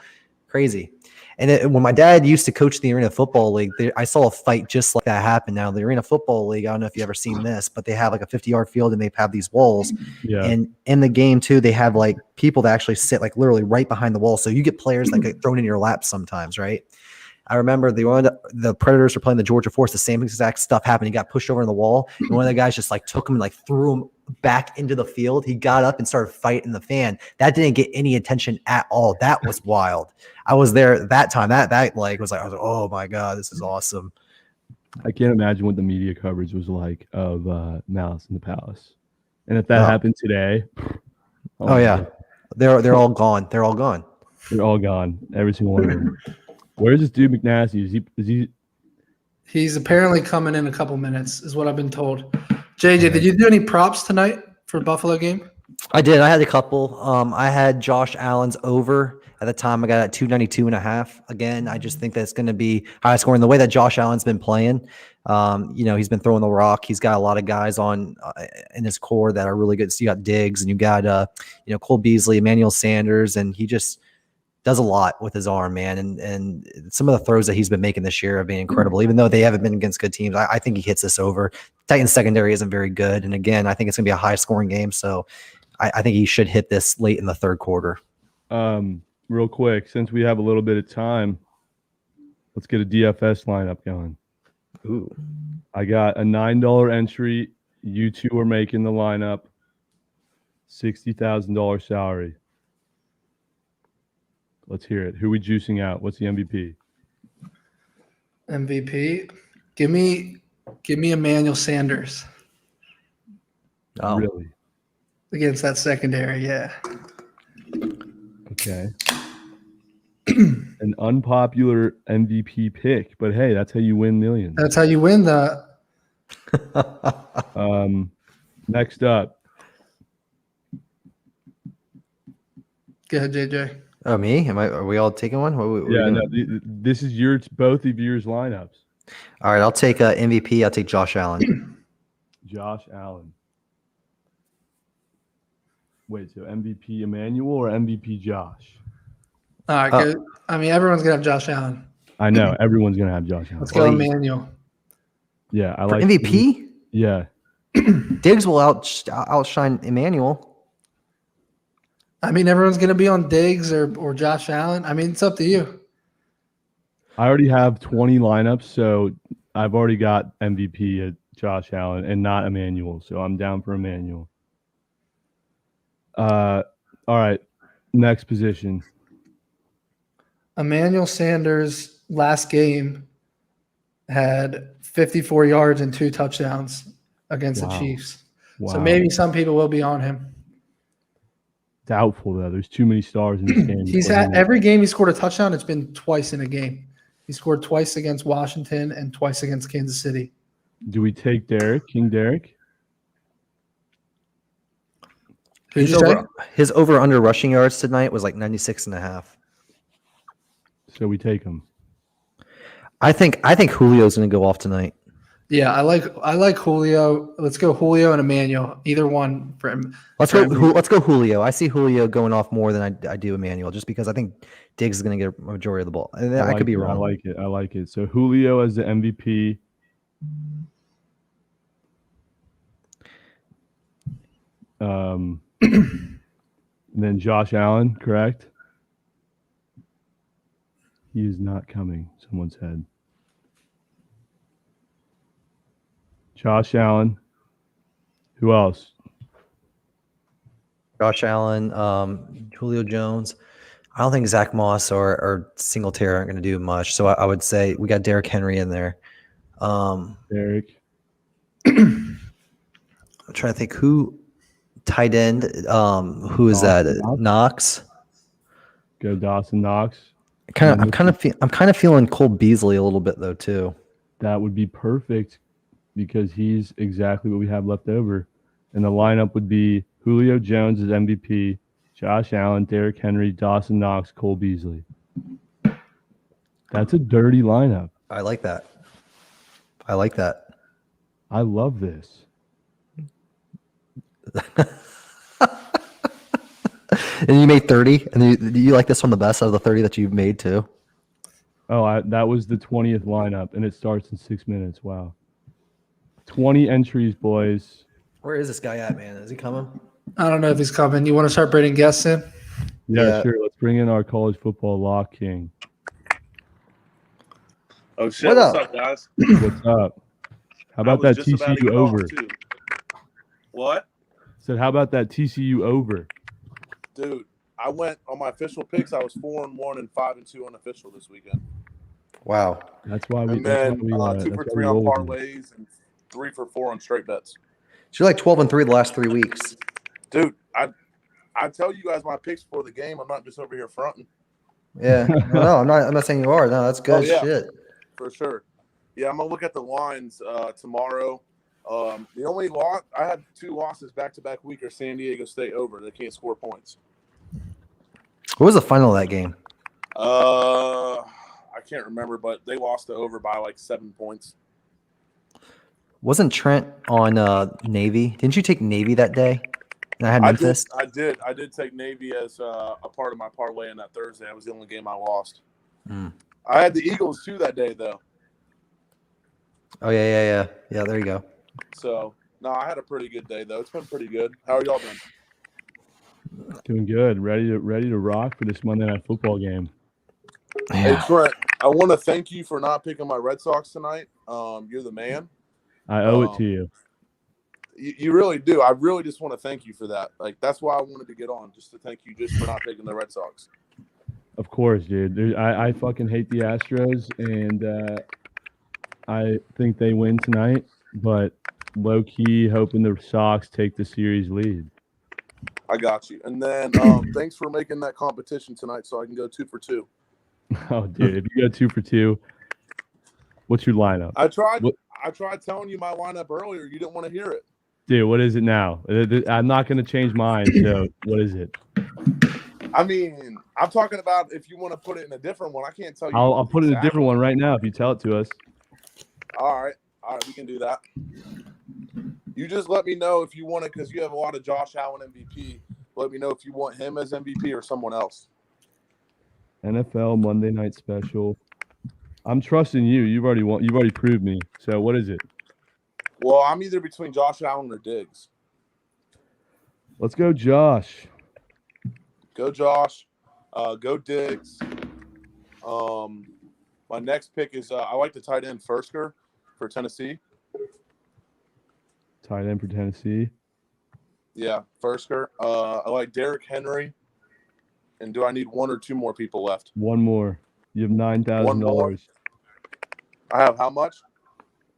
Crazy. And when my dad used to coach the Arena Football League, I saw a fight just like that happen. Now, the Arena Football League, I don't know if you've ever seen this, but they have like a 50-yard field and they have these walls. Yeah. And in the game, too, they have like people that actually sit like literally right behind the wall. So you get players that get thrown in your lap sometimes, right? I remember the Predators were playing the Georgia Force. The same exact stuff happened. He got pushed over in the wall. And one of the guys just like took him and like threw him back into the field. He got up and started fighting the fan. That didn't get any attention at all. That was wild. I was there that time. That like was like, I was like, oh my God, this is awesome. I can't imagine what the media coverage was like of Malice in the Palace. And if that happened today, oh yeah. They're all gone. They're all gone. They're all gone. Every single one of them. Where's this dude McNasty? Is he He's apparently coming in a couple minutes, is what I've been told. JJ, did you do any props tonight for Buffalo game? I did. I had a couple. I had Josh Allen's over at the time. I got at 292.5. Again, I just think that's going to be high scoring. The way that Josh Allen's been playing, he's been throwing the rock. He's got a lot of guys on in his core that are really good. So you got Diggs and you got Cole Beasley, Emmanuel Sanders, and he just does a lot with his arm, man. And some of the throws that he's been making this year have been incredible, even though they haven't been against good teams. I think he hits this over. Titans secondary isn't very good. And again, I think it's going to be a high scoring game. So I think he should hit this late in the third quarter. Real quick, since we have a little bit of time, let's get a DFS lineup going. Ooh. I got a $9 entry. You two are making the lineup. $60,000 salary. Let's hear it. Who are we juicing out? What's the MVP? MVP? Give me Emmanuel Sanders. Oh. Really? Against that secondary, yeah. Okay. An unpopular MVP pick, but hey, that's how you win millions. That's how you win that. Next up. Go ahead, JJ. Oh, me? Are we all taking one? No, this is both of yours lineups. All right, I'll take MVP. I'll take Josh Allen. Josh Allen. Wait, so MVP Emmanuel or MVP Josh? All right, good. I mean, everyone's gonna have Josh Allen. I know everyone's gonna have Josh Allen. Let's go, Emmanuel. Yeah, I For like MVP. Yeah, Diggs will outshine Emmanuel. I mean, everyone's gonna be on Diggs or Josh Allen. I mean, it's up to you. I already have 20 lineups, so I've already got MVP at Josh Allen and not Emmanuel, so I'm down for Emmanuel. All right, next position. Emmanuel Sanders last game had 54 yards and 2 touchdowns against the Chiefs. Wow. So maybe some people will be on him. Doubtful though. There's too many stars in this game. He's had every game he scored a touchdown. It's been twice in a game. He scored twice against Washington and twice against Kansas City. Do we take Derek, King Derek? His over under rushing yards tonight was like 96.5. So we take him. I think Julio's going to go off tonight. Yeah, I like Julio. Let's go Julio and Emmanuel. Either one for him. Let's go Julio. I see Julio going off more than I do Emmanuel, just because I think Diggs is going to get a majority of the ball. And I could be wrong. I like it. So Julio as the MVP. And then Josh Allen, correct? He is not coming. Someone said. Josh Allen. Who else? Josh Allen, Julio Jones. I don't think Zach Moss or Singletary aren't going to do much. So I would say we got Derrick Henry in there. Derrick. I'm trying to think who tight end. Who is that? Knox. Go Dawson Knox. I'm kind of feeling Cole Beasley a little bit though too. That would be perfect because he's exactly what we have left over. And the lineup would be Julio Jones as MVP, Josh Allen, Derrick Henry, Dawson Knox, Cole Beasley. That's a dirty lineup. I like that. I love this. And you made 30, and you like this one the best out of the 30 that you've made too. Oh, that was the 20th lineup, and it starts in 6 minutes. Wow. 20 entries, boys. Where is this guy at, man? Is he coming? I don't know if he's coming. You want to start bringing guests in? Yeah, sure. Let's bring in our college football lock king. Oh, shit. What's up, guys? What's up? How about that TCU over? What? Said, how about that TCU over? Dude, I went on my official picks. I was 4-1 and 5-2 unofficial this weekend. Wow. That's why we. And then 2 for 3 on parlays and 3 for 4 on straight bets. So you're like 12-3 the last 3 weeks. Dude, I tell you guys my picks for the game. I'm not just over here fronting. Yeah. No, I'm not saying you are. No, that's good shit. For sure. Yeah, I'm gonna look at the lines tomorrow. The only loss I had 2 losses back-to-back week are San Diego State over. They can't score points. What was the final of that game? I can't remember, but they lost to over by like 7 points. Wasn't Trent on Navy? Didn't you take Navy that day? And I had Memphis. I did take Navy as a part of my parlay in that Thursday. That was the only game I lost. I had the Eagles too that day, though. Oh yeah. There you go. So no, I had a pretty good day though. It's been pretty good. How are y'all doing? Doing good. Ready to rock for this Monday Night Football game. Yeah. Hey Trent, I want to thank you for not picking my Red Sox tonight. You're the man. I owe it to you. You really do. I really just want to thank you for that. Like that's why I wanted to get on, just to thank you just for not picking the Red Sox. Of course, dude. I fucking hate the Astros, and I think they win tonight. But low key, hoping the Sox take the series lead. I got you. And then thanks for making that competition tonight, so I can go 2 for 2. Oh, dude, if you go 2 for 2, what's your lineup? I tried telling you my lineup earlier. You didn't want to hear it. Dude, what is it now? I'm not going to change mine. So what is it? I mean, I'm talking about if you want to put it in a different one. I can't tell you. I'll put it in a different one right now if you tell it to us. All right, we can do that. You just let me know if you want it because you have a lot of Josh Allen MVP. Let me know if you want him as MVP or someone else. NFL Monday Night Special. I'm trusting you. You've already proved me. So what is it? Well, I'm either between Josh Allen or Diggs. Let's go, Josh. Go Josh. Go Diggs. My next pick is I like the tight end Fursker for Tennessee. Tight end for Tennessee. Yeah, Fursker. I like Derrick Henry. And do I need one or two more people left? One more. You have $9,000. I have how much?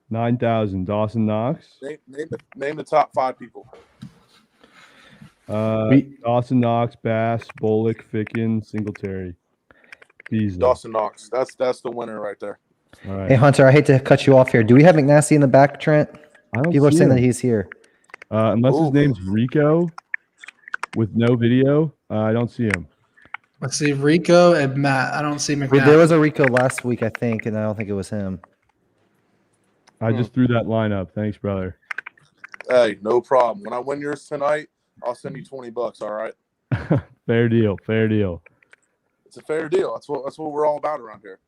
9,000. Dawson Knox. Name the top 5 people. Dawson Knox, Bass, Bullock, Ficken, Singletary. Beasley. Dawson Knox. That's the winner right there. All right. Hey, Hunter, I hate to cut you off here. Do we have McNasty in the back, Trent? I don't People are see saying him. that he's here. Unless his name's Rico with no video, I don't see him. Let's see, Rico and Matt. I don't see There McNasty. was a Rico last week, I think, and I don't think it was him. I just threw that lineup. Thanks, brother. Hey, no problem. When I win yours tonight, I'll send you $20. All right. Fair deal. Fair deal. It's a fair deal. That's what we're all about around here.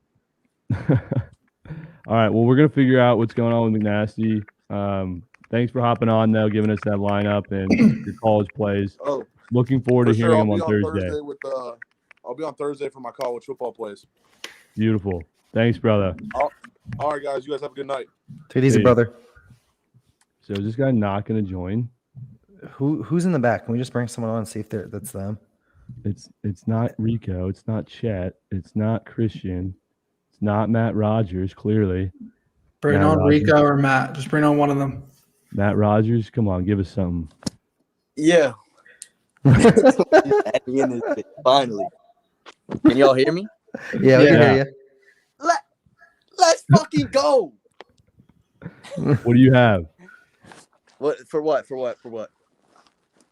All right. Well, we're gonna figure out what's going on with McNasty. Thanks for hopping on, though, giving us that lineup and your college plays. Oh, Looking forward to for sure. hearing I'll them be on Thursday. I'll be on Thursday for my college football plays. Beautiful. Thanks, brother. All right, guys. You guys have a good night. Take it easy, Hey. brother. So is this guy not gonna join? Who's in the back? Can we just bring someone on and see if that's them? It's not Rico. It's not Chet. It's not Christian. It's not Matt Rogers. Clearly, Bring Matt on Rogers. Rico or Matt. Just bring on one of them. Matt Rogers. Come on, give us something. Yeah. At the end of it, finally. Can y'all hear me? Yeah, we can Yeah. hear Let's fucking go. What do you have? What for what?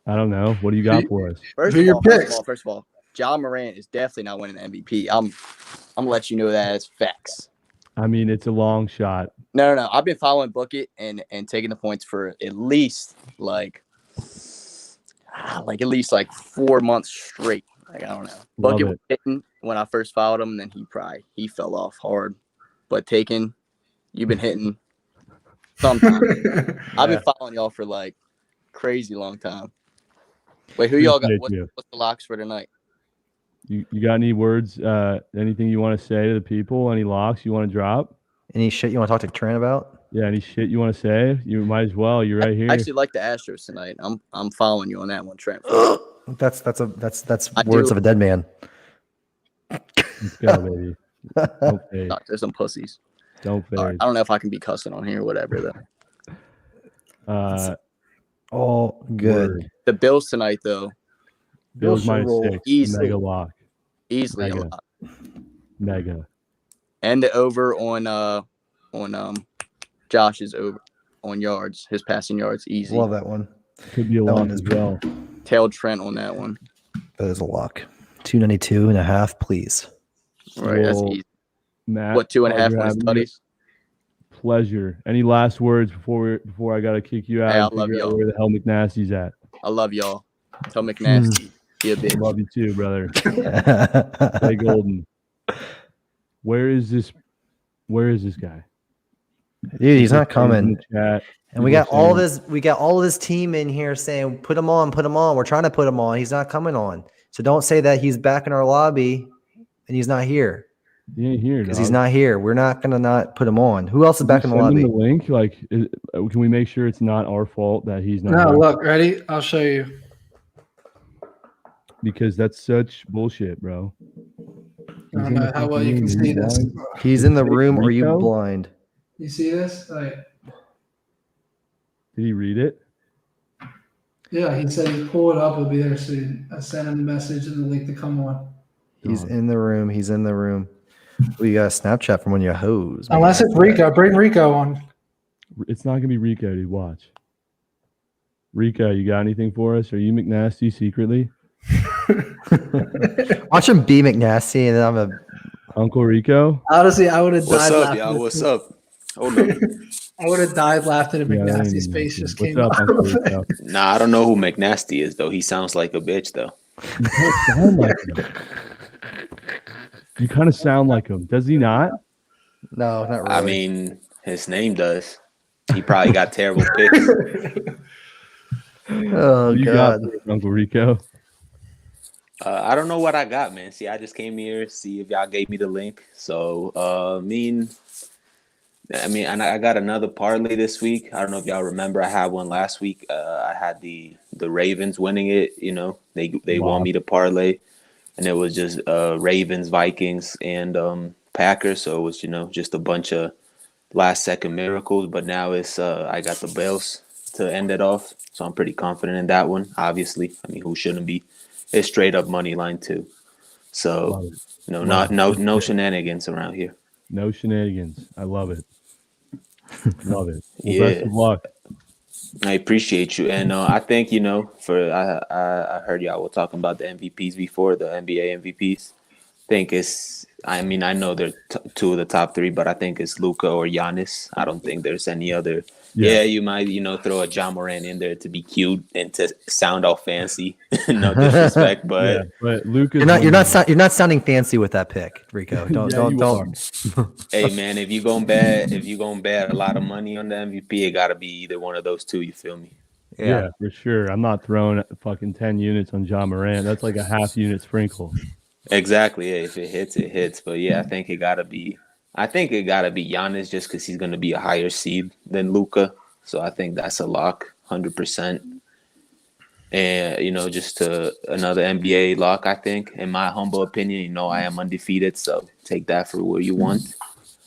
I don't know. What do you got for us? First Who of your all, picks? first of all, John Morant is definitely not winning the MVP. I'm gonna let you know that as facts. I mean, it's a long shot. No. I've been following Bucket and taking the points for at least like at least 4 months straight. Like I don't know. Love Bucket it. was hitting when I first followed him, and then he fell off hard. But taking, you've been hitting sometimes. I've been following y'all for crazy long time. Wait, who y'all got? Appreciate you. What's the locks for tonight? You got any words? Anything you want to say to the people? Any locks you want to drop? Any shit you want to talk to Trent about? Yeah, any shit you want to say? You might as well. You're right here. I actually like the Astros tonight. I'm following you on that one, Trent. That's I words do. of a dead man. Let's go, baby. Don't fade. There's some pussies. Don't fade. All right, I don't know if I can be cussing on here or whatever though. Oh, good. Word. The Bills tonight though, Bills should roll. -6. Easily. Mega lock. easily a Mega. lot. Mega. And the over on Josh's over on yards, his passing yards, easy. Love that one. Could be a That lock one is as well. Tailed Trent on that one. That is a lock. 292.5, please. Right, that's Well, easy. Matt, What 2.5 pleasure on his having you. studies? Pleasure. Any last words before I gotta kick you out? Hey, I and love figure out y'all. where the hell McNasty's at? I love y'all. Tell McNasty, be a bitch. Love you too, brother. Play golden. Where is this guy? Dude, he's not In coming. the chat. And we People got all saying- this. We got all of this team in here saying, "Put him on, put him on." We're trying to put him on. He's not coming on. So don't say that he's back in our lobby and he's not here He ain't here, because dog. he's not here. We're not gonna not put him on. Who else is Can back you in the send him lobby? the link? Can we make sure it's not our fault that he's not? No, here? look, ready? I'll show you. Because that's such bullshit, bro. I don't know how well you can see this. He's in the room. Or are you Rico? blind? You see this? Did he read it? Yeah, he said he'd pull it up. It'll be there soon. I sent him the message and the link to come on. He's in the room. He's in the room. We got a Snapchat from one of your hoes. Unless it's Rico. Bring Rico on. It's not gonna be Rico, dude. Watch. Rico, you got anything for us? Are you McNasty secretly? Watch him be McNasty, and then I'm a. Uncle Rico? Honestly, I would have What's died up, laughing. y'all? What's up? Hold up. I would have died laughing if Yeah, that ain't McNasty's even face nothing. just What's came up, out Uncle of it. Rico? Nah, I don't know who McNasty is though. He sounds like a bitch though. You don't sound like him. You kind of sound like him. Does he not? No, not really. I mean, his name does. He probably got terrible picks. oh What you God. got for us, Uncle Rico? I don't know what I got, man. See, I just came here to see if y'all gave me the link. So, and I got another parlay this week. I don't know if y'all remember. I had one last week. I had the Ravens winning it. You know, they Wow. want me to parlay, and it was just Ravens, Vikings, and Packers. So it was just a bunch of last second miracles. But now it's I got the Bills to end it off. So I'm pretty confident in that one. Obviously, I mean, who shouldn't be? It's straight up money line too. So Love it. no shenanigans around here. No shenanigans. I love it. Love it. Well, Yeah. best of luck. I appreciate you, and I think for I heard y'all were talking about the MVPs before, the NBA MVPs. Think it's. I mean, I know they're two of the top three, but I think it's Luka or Giannis. I don't think there's any other. Yeah, you might throw a John Moran in there to be cute and to sound all fancy. No disrespect, but but Luka's You're not sounding fancy with that pick, Rico. Don't Yeah, you don't. hey man, if you gonna bet a lot of money on the MVP, it gotta be either one of those two. You feel me? Yeah, for sure. I'm not throwing fucking 10 units on John Moran. That's like a half unit sprinkle. Exactly. Yeah, if it hits, it hits. But yeah, I think it gotta be Giannis just because he's gonna be a higher seed than Luka. So I think that's a lock, 100%. And just another NBA lock. I think, in my humble opinion, I am undefeated. So take that for what you want.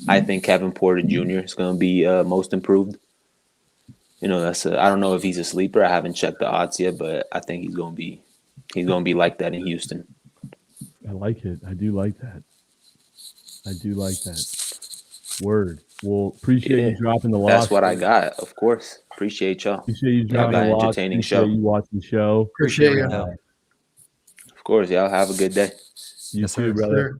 I think Kevin Porter Jr. is gonna be most improved. I don't know if he's a sleeper. I haven't checked the odds yet, but I think he's gonna be like that in Houston. I like it. I do like that. Word. Well, appreciate you dropping the lock. That's what I got, of course. Appreciate y'all. Appreciate you Y'all dropping got the lock. entertaining Appreciate show. you watching the show. Appreciate you. Of course, y'all have a good day. You Yes, too, sir. brother.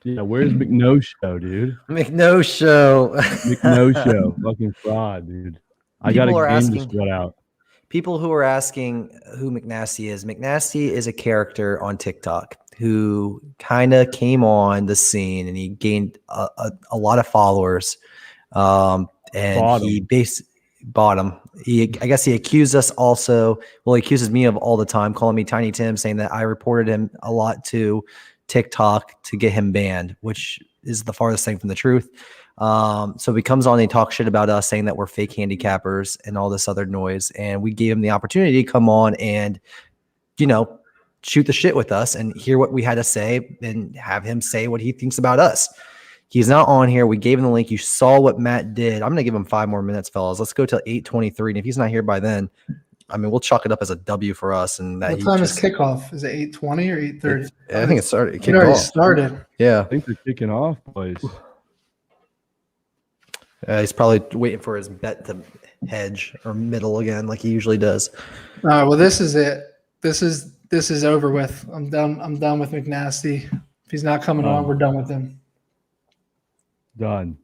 Yeah, where's McNo Show, dude? McNo Show. McNo Show. Fucking fraud, dude. I got a People are game to asking- sweat out. People who are asking who McNasty is a character on TikTok who kind of came on the scene and he gained a lot of followers. And he bought him. I guess he accused us also. Well, he accuses me of all the time, calling me Tiny Tim, saying that I reported him a lot to TikTok to get him banned, which is the farthest thing from the truth. So he comes on and he talks shit about us, saying that we're fake handicappers and all this other noise. And we gave him the opportunity to come on and, shoot the shit with us and hear what we had to say and have him say what he thinks about us. He's not on here. We gave him the link. You saw what Matt did. I'm going to give him 5 more minutes, fellas. Let's go till 8:23. And if he's not here by then, I mean, we'll chalk it up as a W for us. And that What time is kickoff? Is it 8:20 or 8:30? I think it started. It It kicked already off. started. Yeah. I think they're kicking off, boys. He's probably waiting for his bet to hedge or middle again, like he usually does. All right. Well, this is it. This is over with. I'm done. I'm done with McNasty. If he's not coming on, we're done with him. Done.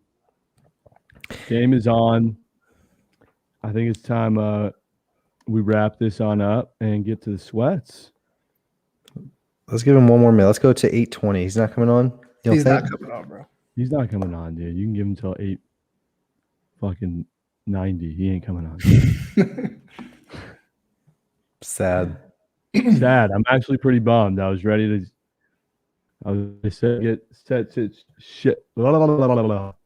Game is on. I think it's time we wrap this on up and get to the sweats. Let's give him 1 more minute. Let's go to 8:20. He's not coming on. You don't He's think? not coming on, bro. He's not coming on, dude. You can give him till 8:90. He ain't coming on. Sad. Sad. I'm actually pretty bummed. I was ready to. Get set shit.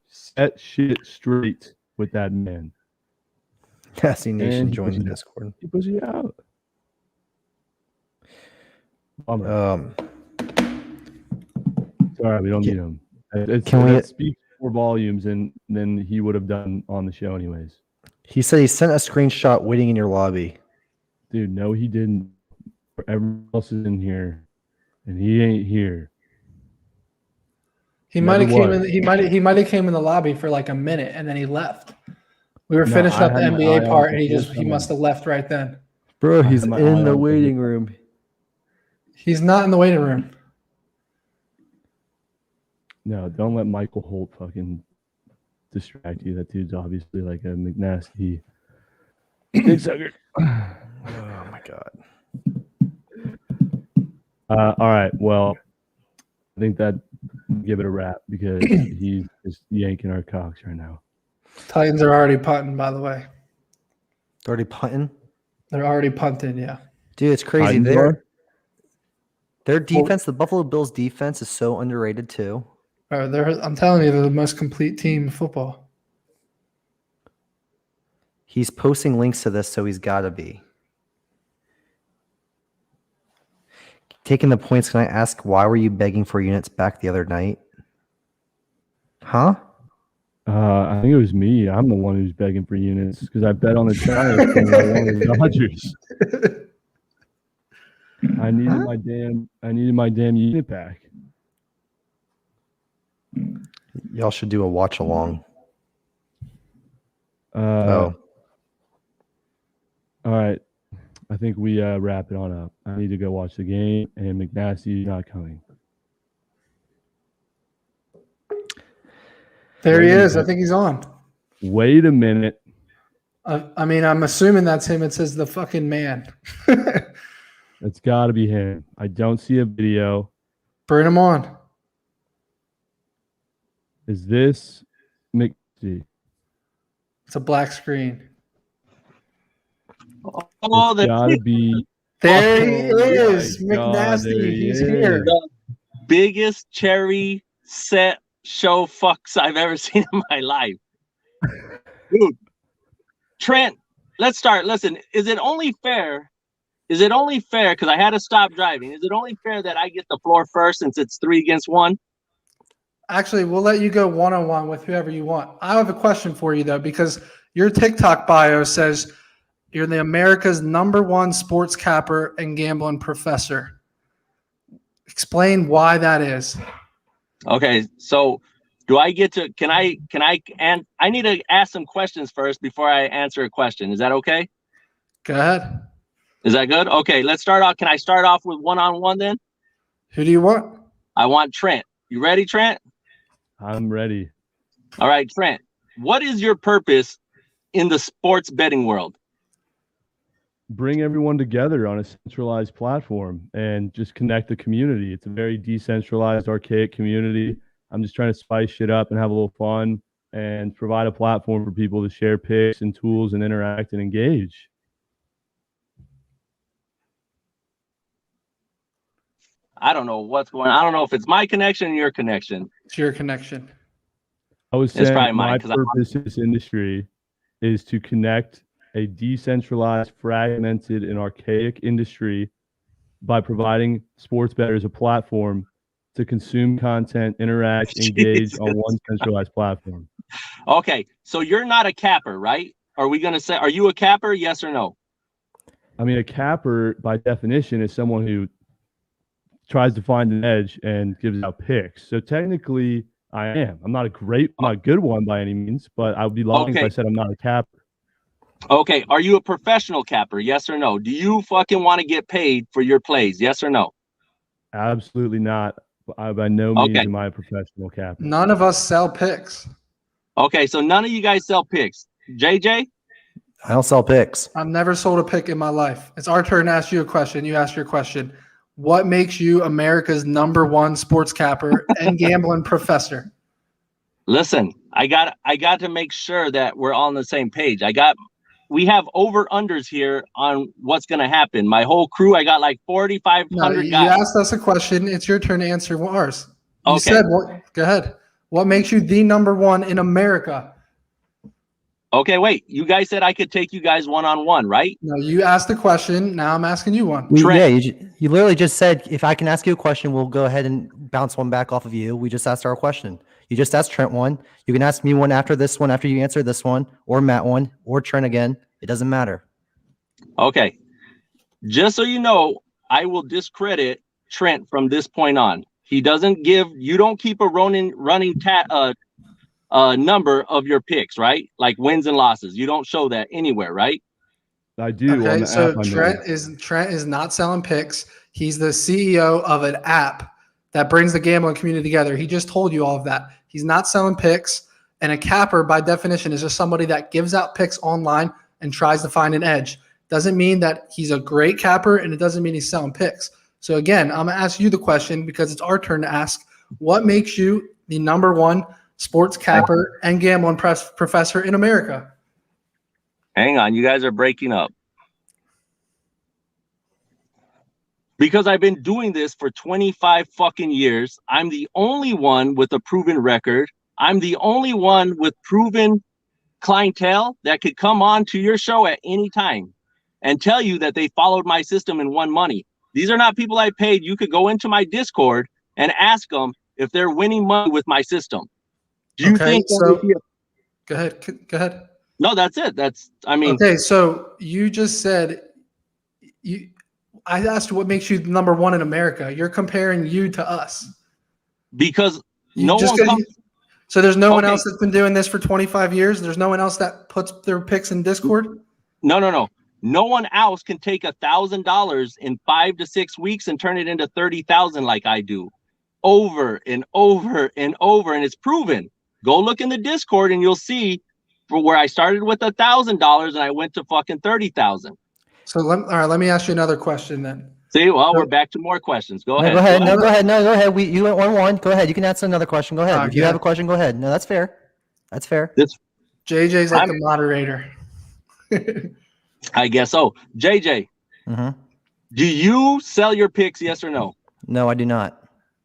Set shit straight with that man. Cassie Nation And joined the he Discord. He puts you out. Bummer. Sorry, we don't need him. It speaks for volumes, and then he would have done on the show anyways. He said he sent a screenshot waiting in your lobby. Dude, no, he didn't. Everyone else is in here, and he ain't here. He might have came in. He might have came in the lobby for like a minute and then he left. We were finishing up the NBA part, and he must have left right then. Bro, he's in the waiting room. He's not in the waiting room. No, don't let Michael Holt fucking distract you. That dude's obviously like a McNasty dick sucker. Oh my god. All right. Well, I think that give it a wrap because he's just yanking our cocks right now. Titans are already punting, by the way. Already punting? They're already punting, yeah. Dude, it's crazy. Titans are? Their defense, the Buffalo Bills defense is so underrated too. I'm telling you, they're the most complete team in football. He's posting links to this, so he's got to be. Taking the points, can I ask why were you begging for units back the other night? Huh? I think it was me. I'm the one who's begging for units because I bet on the Giants and I wanted the Dodgers. I needed my damn unit back. Y'all should do a watch along. All right. I think we wrap it on up. I need to go watch the game, and McNasty's not coming. There he is. I think he's on. Wait a minute. I mean, I'm assuming that's him. It says the fucking man. It's got to be him. I don't see a video. Bring him on. Is this McNasty? It's a black screen. Oh, It's got to be. There he is. my God, McNasty. there he He's is. here. the biggest cherry set show fucks I've ever seen in my life. Dude, Trent, let's start. Listen, is it only fair? Because I had to stop driving. Is it only fair that I get the floor first since it's 3-1? Actually, we'll let you go one-on-one with whoever you want. I have a question for you, though, because your TikTok bio says you're the America's #1 sports capper and gambling professor. Explain why that is. Okay, so do I get to? And I need to ask some questions first before I answer a question. Is that okay? Go ahead. Is that good? Okay, let's start off. Can I start off with one-on-one then? Who do you want? I want Trent. You ready, Trent? I'm ready. All right, Trent. What is your purpose in the sports betting world? Bring everyone together on a centralized platform and just connect the community. It's a very decentralized, archaic community. I'm just trying to spice shit up and have a little fun and provide a platform for people to share picks and tools and interact and engage. I don't know what's going on. I don't know if it's my connection or your connection. It's your connection. I was It's saying probably mine, my 'cause purpose in this industry is to connect a decentralized, fragmented, and archaic industry by providing sports bettors a platform to consume content, interact, engage on one centralized platform. Okay, so you're not a capper, right? Are we going to say, are you a capper? Yes or no? I mean, a capper, by definition, is someone who tries to find an edge and gives out picks. So technically, I am. I'm not a good one by any means, but I would be lying if I said I'm not a capper. Okay, are you a professional capper? Yes or no? Do you fucking want to get paid for your plays? Yes or no? Absolutely not. By no means am I a professional capper. None of us sell picks. Okay, so none of you guys sell picks. JJ? I don't sell picks. I've never sold a pick in my life. It's our turn to ask you a question. You ask your question. What makes you America's #1 sports capper and gambling professor? Listen, I got to make sure that we're all on the same page. We have over-unders here on what's going to happen. My whole crew, I got like 4,500 you guys. asked us a question. It's your turn to answer ours. You Okay. said, go ahead. What makes you the #1 in America? Okay, wait. You guys said I could take you guys one-on-one, right? No, you asked the question. Now I'm asking you one. You literally just said, if I can ask you a question, we'll go ahead and bounce one back off of you. We just asked our question. You just asked Trent one. You can ask me one after this one, after you answer this one, or Matt one, or Trent again. It doesn't matter. Okay. Just so you know, I will discredit Trent from this point on. You don't keep a running number of your picks, right? Like wins and losses. You don't show that anywhere, right? I do. Okay, so Trent is not selling picks. He's the CEO of an app that brings the gambling community together. He just told you all of that. He's not selling picks, And a capper, by definition, is just somebody that gives out picks online and tries to find an edge. Doesn't mean that he's a great capper, and it doesn't mean he's selling picks. So again, I'm going to ask you the question because it's our turn to ask. What makes you the #1 sports capper and gambling professor in America? Hang on, you guys are breaking up. Because I've been doing this for 25 fucking years. I'm the only one with a proven record. I'm the only one with proven clientele that could come on to your show at any time and tell you that they followed my system and won money. These are not people I paid. You could go into my Discord and ask them if they're winning money with my system. Do you think so? Go ahead. No, that's it. Okay, so you just said I asked you what makes you #1 in America. You're comparing you to us. Because so there's no one else that's been doing this for 25 years? There's no one else that puts their picks in Discord? No. No one else can take $1,000 in 5 to 6 weeks and turn it into 30,000 like I do. Over and over and over. And it's proven. Go look in the Discord and you'll see where I started with $1,000 and I went to fucking 30,000. So all right, let me ask you another question then. See, well, we're back to more questions. Go ahead. Go ahead. Go ahead. You went 1-1. Go ahead. You can answer another question. Go ahead. If you have a question, go ahead. No, that's fair. That's fair. JJ's like the moderator. I guess so. JJ, do you sell your picks, yes or no? No, I do not.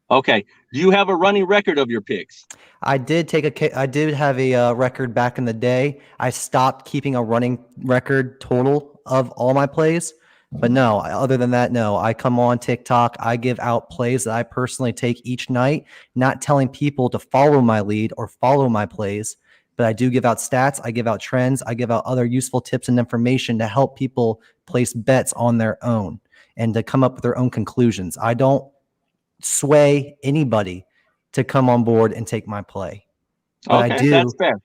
Okay. Do you have a running record of your picks? I did have a record back in the day. I stopped keeping a running record total of all my plays. But no, other than that, no. I come on TikTok. I give out plays that I personally take each night, not telling people to follow my lead or follow my plays. But I do give out stats. I give out trends. I give out other useful tips and information to help people place bets on their own and to come up with their own conclusions. I don't sway anybody to come on board and take my play. But okay, that's fair.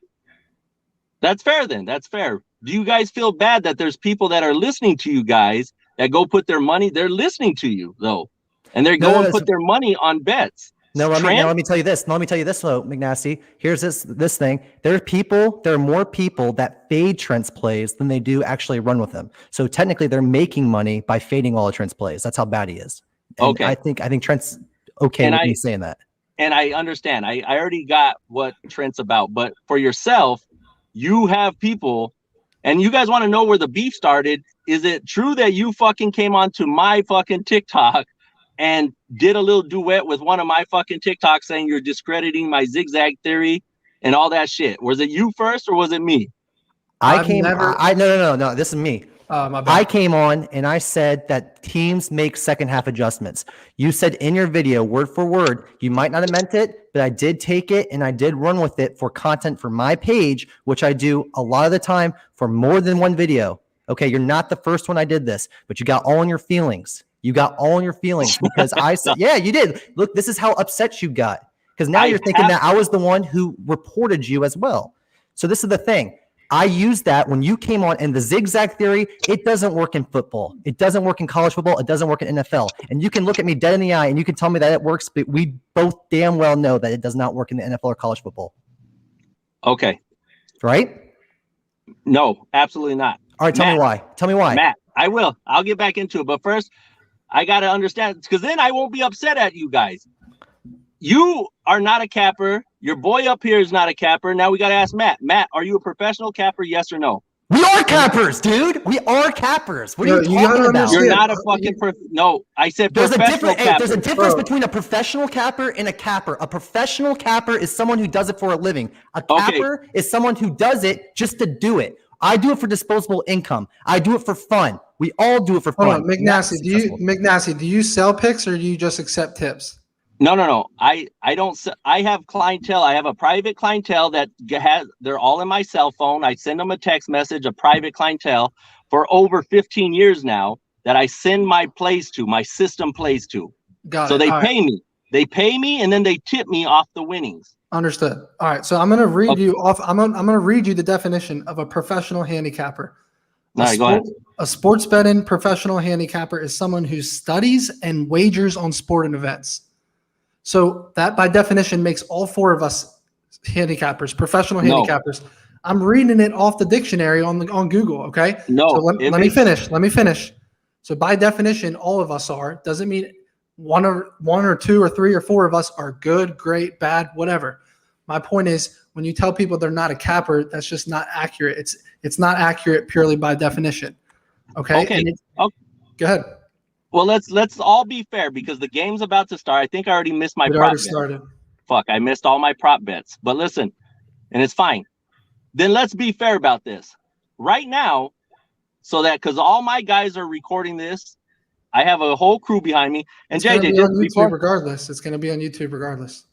That's fair then. That's fair. Do you guys feel bad that there's people that are listening to you guys that go put their money? They're listening to you though, and they're going to put their money on bets. Let me tell you this. Let me tell you this, though, McNasty. Here's this thing. There are more people that fade Trent's plays than they do actually run with them. So technically, they're making money by fading all of Trent's plays. That's how bad he is. And okay. I think Trent's okay with me saying that. And I understand. I already got what Trent's about. But for yourself, you have people, and you guys want to know where the beef started. Is it true that you fucking came onto my fucking TikTok and did a little duet with one of my fucking TikToks saying you're discrediting my zigzag theory and all that shit? Was it you first or was it me? No, this is me. My bad. I came on and I said that teams make second half adjustments. You said in your video, word for word, you might not have meant it, but I did take it and I did run with it for content for my page, which I do a lot of the time for more than one video. Okay, you're not the first one I did this, but you got all in your feelings. You got all in your feelings because I said, yeah, you did. Look, this is how upset you got because now you're thinking that I was the one who reported you as well. So this is the thing. I used that when you came on, and the zigzag theory, it doesn't work in football. It doesn't work in college football. It doesn't work in NFL. And you can look at me dead in the eye and you can tell me that it works, but we both damn well know that it does not work in the NFL or college football. Okay. Right? No, absolutely not. All right, tell me why. Tell me why. Matt, I will. I'll get back into it. But first, I got to understand, because then I won't be upset at you guys. You are not a capper. Your boy up here is not a capper. Now we got to ask Matt. Matt, are you a professional capper, yes or no? We are cappers, dude. We are cappers. What are you talking about? You're not a fucking no. I said professional capper. There's a difference between a professional capper and a capper. A professional capper is someone who does it for a living. A capper is someone who does it just to do it. I do it for disposable income. I do it for fun. We all do it for fun. Hold on, McNasty, do you sell picks or do you just accept tips? No. I don't. I have clientele. I have a private clientele that they're all in my cell phone. I send them a text message, a private clientele for over 15 years now that I send my plays to, my system plays to. So they pay me. They pay me and then they tip me off the winnings. Understood. All right. So I'm going to read you off. I'm going to read you the definition of a professional handicapper. All right, go ahead. A sports betting professional handicapper is someone who studies and wagers on sporting events. So that by definition makes all four of us handicappers, professional No. handicappers. I'm reading it off the dictionary on Google. Okay. No. So let me finish. Let me finish. So by definition, all of us are. Doesn't mean one or two or three or four of us are good, great, bad, whatever. My point is, when you tell people they're not a capper, that's just not accurate. It's not accurate purely by definition. Okay. Okay. Go ahead. Well, let's all be fair because the game's about to start. I think I already missed my It prop already bet. started. Fuck, I missed all my prop bets. But listen, and it's fine. Then let's be fair about this. Right now, so that because all my guys are recording this, I have a whole crew behind me. And It's going to JJ, be on just YouTube before, regardless. It's going to be on YouTube regardless.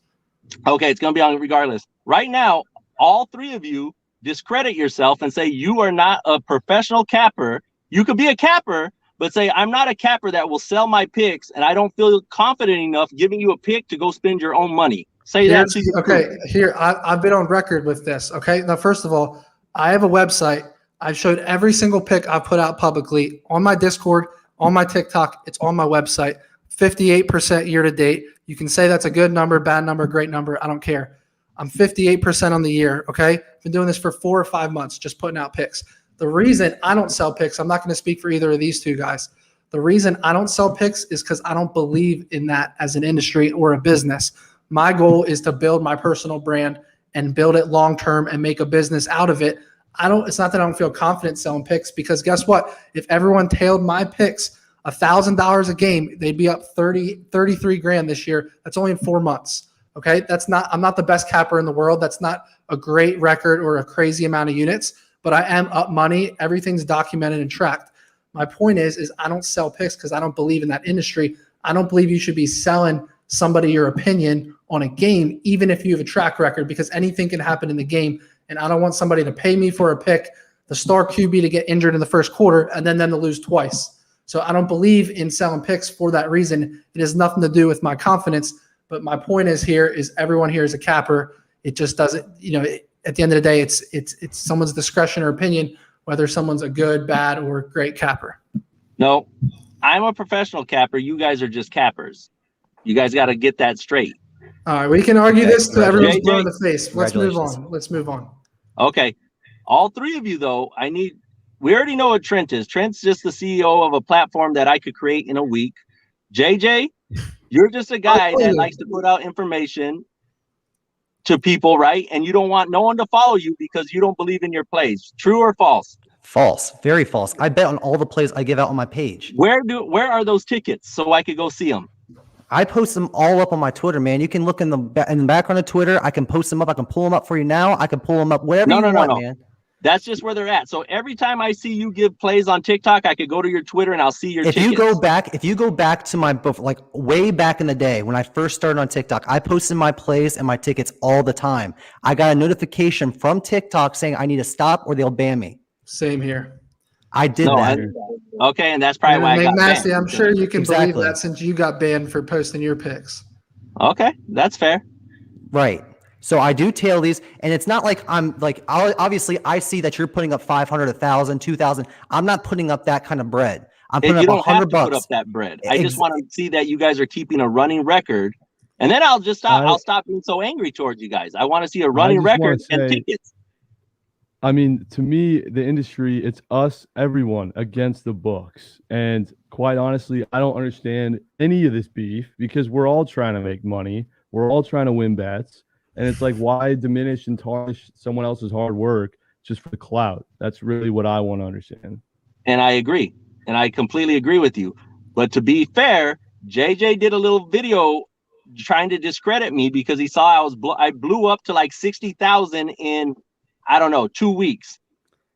okay, it's going to be on regardless. Right now, all three of you discredit yourself and say you are not a professional capper. You could be a capper, but say, I'm not a capper that will sell my picks, and I don't feel confident enough giving you a pick to go spend your own money. Say that to your crew. Okay, here, I've been on record with this, okay? Now, first of all, I have a website. I've showed every single pick I've put out publicly on my Discord, on my TikTok. It's on my website. 58% year to date. You can say that's a good number, bad number, great number. I don't care. I'm 58% on the year, okay? Been doing this for 4 or 5 months, just putting out picks. The reason I don't sell picks, I'm not going to speak for either of these two guys. The reason I don't sell picks is because I don't believe in that as an industry or a business. My goal is to build my personal brand and build it long-term and make a business out of it. It's not that I don't feel confident selling picks because guess what? If everyone tailed my picks $1,000 a game, they'd be up 33 grand this year. That's only in 4 months. Okay. I'm not the best capper in the world. That's not a great record or a crazy amount of units, but I am up money. Everything's documented and tracked. My point is I don't sell picks because I don't believe in that industry. I don't believe you should be selling somebody your opinion on a game, even if you have a track record, because anything can happen in the game. And I don't want somebody to pay me for a pick, the star QB to get injured in the first quarter, and then to lose twice. So I don't believe in selling picks for that reason. It has nothing to do with my confidence. But my point is everyone here is a capper. It just doesn't, at the end of the day, it's someone's discretion or opinion, whether someone's a good, bad, or great capper. No, I'm a professional capper. You guys are just cappers. You guys got to get that straight. All right, we can argue this till everyone's JJ, blue in the face. Let's move Congratulations. on. Let's move on. Okay. All three of you, though, we already know what Trent is. Trent's just the CEO of a platform that I could create in a week. JJ, you're just a guy that likes to put out information to people, right? And you don't want no one to follow you because you don't believe in your plays. True or false? False. Very false. I bet on all the plays I give out on my page. Where are those tickets so I could go see them? I post them all up on my Twitter, man. You can look in the background of Twitter. I can post them up. I can pull them up for you now. I can pull them up wherever you want, man. That's just where they're at. So every time I see you give plays on TikTok, I could go to your Twitter and I'll see your tickets. If you go back to my book, like way back in the day when I first started on TikTok, I posted my plays and my tickets all the time. I got a notification from TikTok saying I need to stop or they'll ban me. Same here. I did that. Okay, and that's probably why I got McNasty, banned. I'm sure you can Exactly. believe that since you got banned for posting your picks. Okay, that's fair. Right. So I do tail these, and it's not like I'm like, obviously I see that you're putting up 500, 1,000, 2,000. I'm not putting up that kind of bread. I'm putting And you up don't have $100. to put up that bread. I just want to see that you guys are keeping a running record, and then I'll just stop. I'll stop being so angry towards you guys. I want to see a running record and tickets. I mean, to me, the industry, it's us, everyone against the books. And quite honestly, I don't understand any of this beef because we're all trying to make money. We're all trying to win bets. And it's like, why diminish and tarnish someone else's hard work just for the clout? That's really what I want to understand. And I agree. And I completely agree with you. But to be fair, JJ did a little video trying to discredit me because he saw I blew up to like 60,000 in, I don't know, 2 weeks.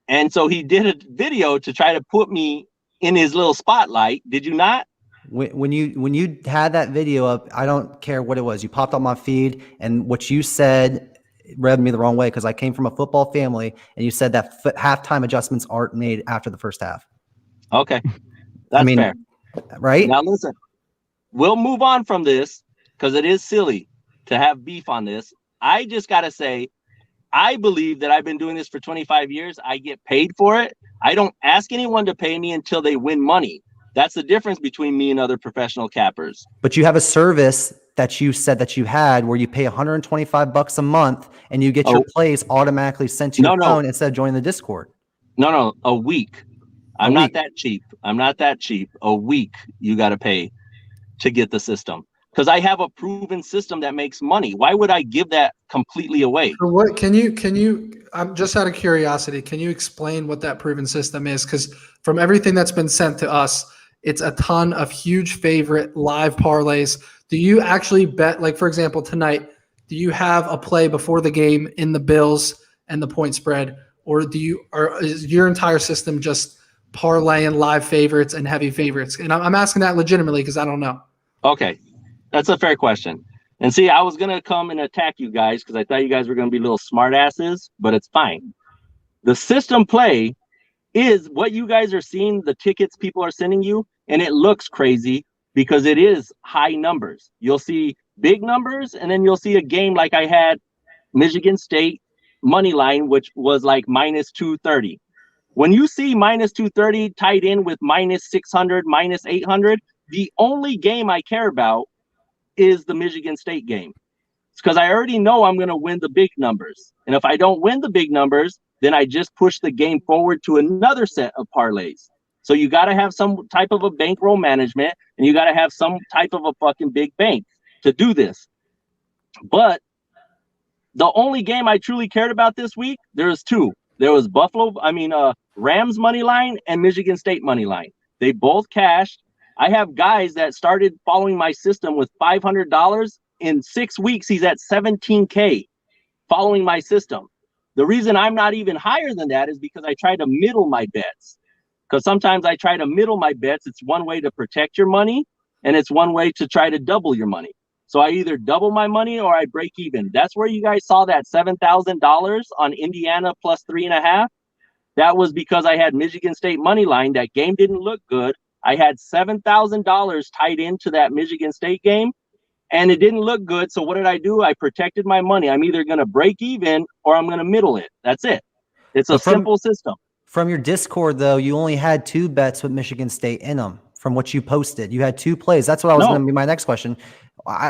And so he did a video to try to put me in his little spotlight. Did you not? When you had that video up, I don't care what it was. You popped on my feed, and what you said rubbed me the wrong way because I came from a football family, and you said that halftime adjustments aren't made after the first half. Okay, that's fair. Right? Now listen, we'll move on from this because it is silly to have beef on this. I just got to say, I believe that I've been doing this for 25 years. I get paid for it. I don't ask anyone to pay me until they win money. That's the difference between me and other professional cappers. But you have a service that you said that you had where you pay $125 a month and you get your plays automatically sent to your phone instead of joining the Discord? No, a week. I'm week. not that cheap. I'm not that cheap. A week you got to pay to get the system, because I have a proven system that makes money. Why would I give that completely away? So what can you I'm just out of curiosity, can you explain what that proven system is? Because from everything that's been sent to us, it's a ton of huge favorite live parlays. Do you actually bet, like for example tonight, do you have a play before the game in the Bills and the point spread, or is your entire system just parlaying live favorites and heavy favorites? And I'm asking that legitimately because I don't know. Okay, that's a fair question. And see, I was gonna come and attack you guys because I thought you guys were gonna be little smart asses, but it's fine. The system play is what you guys are seeing, the tickets people are sending you, and it looks crazy because it is high numbers. You'll see big numbers, and then you'll see a game like I had Michigan State money line, which was like minus 230. When you see minus 230 tied in with minus 600, minus 800, the only game I care about is the Michigan State game. It's because I already know I'm going to win the big numbers. And if I don't win the big numbers, then I just push the game forward to another set of parlays. So you got to have some type of a bankroll management, and you got to have some type of a fucking big bank to do this. But the only game I truly cared about this week, there was two. There was Rams money line and Michigan State money line. They both cashed. I have guys that started following my system with $500. In 6 weeks, he's at $17K following my system. The reason I'm not even higher than that is because I try to middle my bets. Because sometimes I try to middle my bets. It's one way to protect your money, and it's one way to try to double your money. So I either double my money or I break even. That's where you guys saw that $7,000 on Indiana plus 3.5. That was because I had Michigan State money line. That game didn't look good. I had $7,000 tied into that Michigan State game, and it didn't look good. So what did I do? I protected my money. I'm either going to break even or I'm going to middle it. That's it. It's a simple system. From your Discord, though, you only had 2 bets with Michigan State in them. From what you posted, you had 2 plays. That's what I was going to be my next question.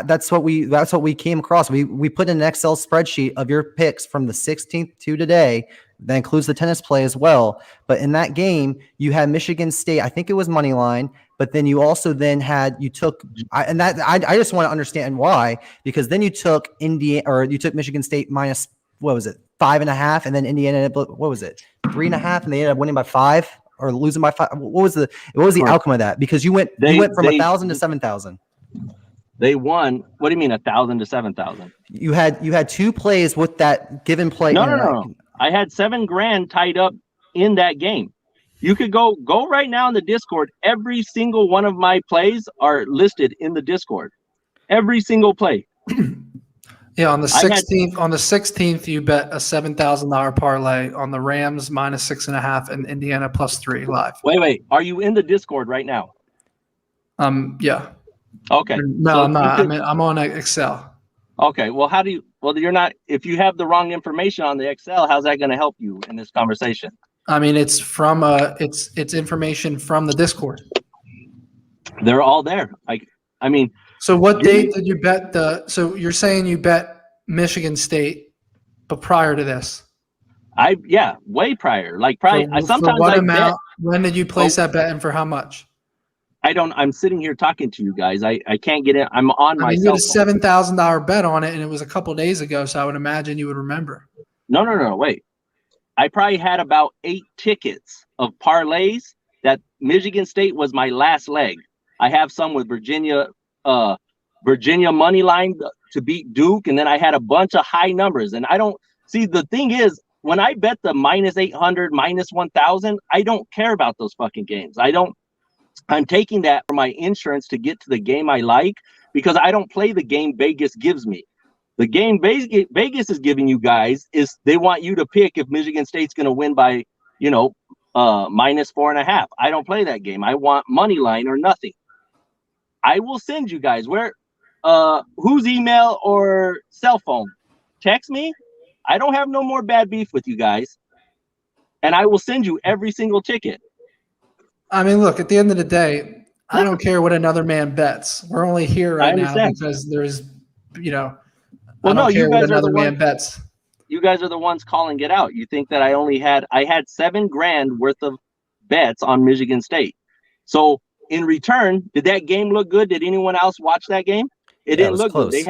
That's what we came across. We put in an Excel spreadsheet of your picks from the 16th to today. That includes the tennis play as well. But in that game, you had Michigan State. I think it was money line. But then you also I just want to understand why, because then you took Michigan State minus, what was it, 5.5, and then Indiana, what was it, 3.5, and they ended up winning by 5 or losing by 5. What was the outcome of that? Because you went from 1,000 to 7,000. They won. What do you mean 1,000 to 7,000? You had 2 plays with that given play. No. I had $7,000 tied up in that game. You could go right now in the Discord. Every single one of my plays are listed in the Discord. Every single play. Yeah, on the 16th, you bet a $7,000 parlay on the Rams minus 6.5 and Indiana plus 3 live. Wait. Are you in the Discord right now? Yeah. Okay. No, so I'm not. I'm on Excel. Okay. Well, you're not. If you have the wrong information on the Excel, how's that going to help you in this conversation? I mean, it's from it's information from the Discord. They're all there. So what date did you bet so you're saying you bet Michigan State, but prior to this? Way prior. Like probably sometimes what amount? When did you place that bet and for how much? I'm sitting here talking to you guys. I can't get in. I'm on my cell phone. You had a $7,000 bet on it, and it was a couple of days ago, so I would imagine you would remember. No, wait. I probably had about 8 tickets of parlays that Michigan State was my last leg. I have some with Virginia money line to beat Duke, and then I had a bunch of high numbers. And I don't see, the thing is, when I bet the minus 800, minus 1,000, I don't care about those fucking games. I'm taking that for my insurance to get to the game I like, because I don't play the game Vegas gives me. The game Vegas is giving you guys is they want you to pick if Michigan State's going to win by, minus 4.5. I don't play that game. I want money line or nothing. I will send you guys whose email or cell phone. Text me. I don't have no more bad beef with you guys. And I will send you every single ticket. I mean, look, at the end of the day, I don't care what another man bets. We're only here I right now understand. because there's, Well, I don't no, you care what guys are the another man ones. bets. You guys are the ones calling it out. You think that I had $7,000 worth of bets on Michigan State. So in return, did that game look good? Did anyone else watch that game? It Yeah, it didn't was look close. good.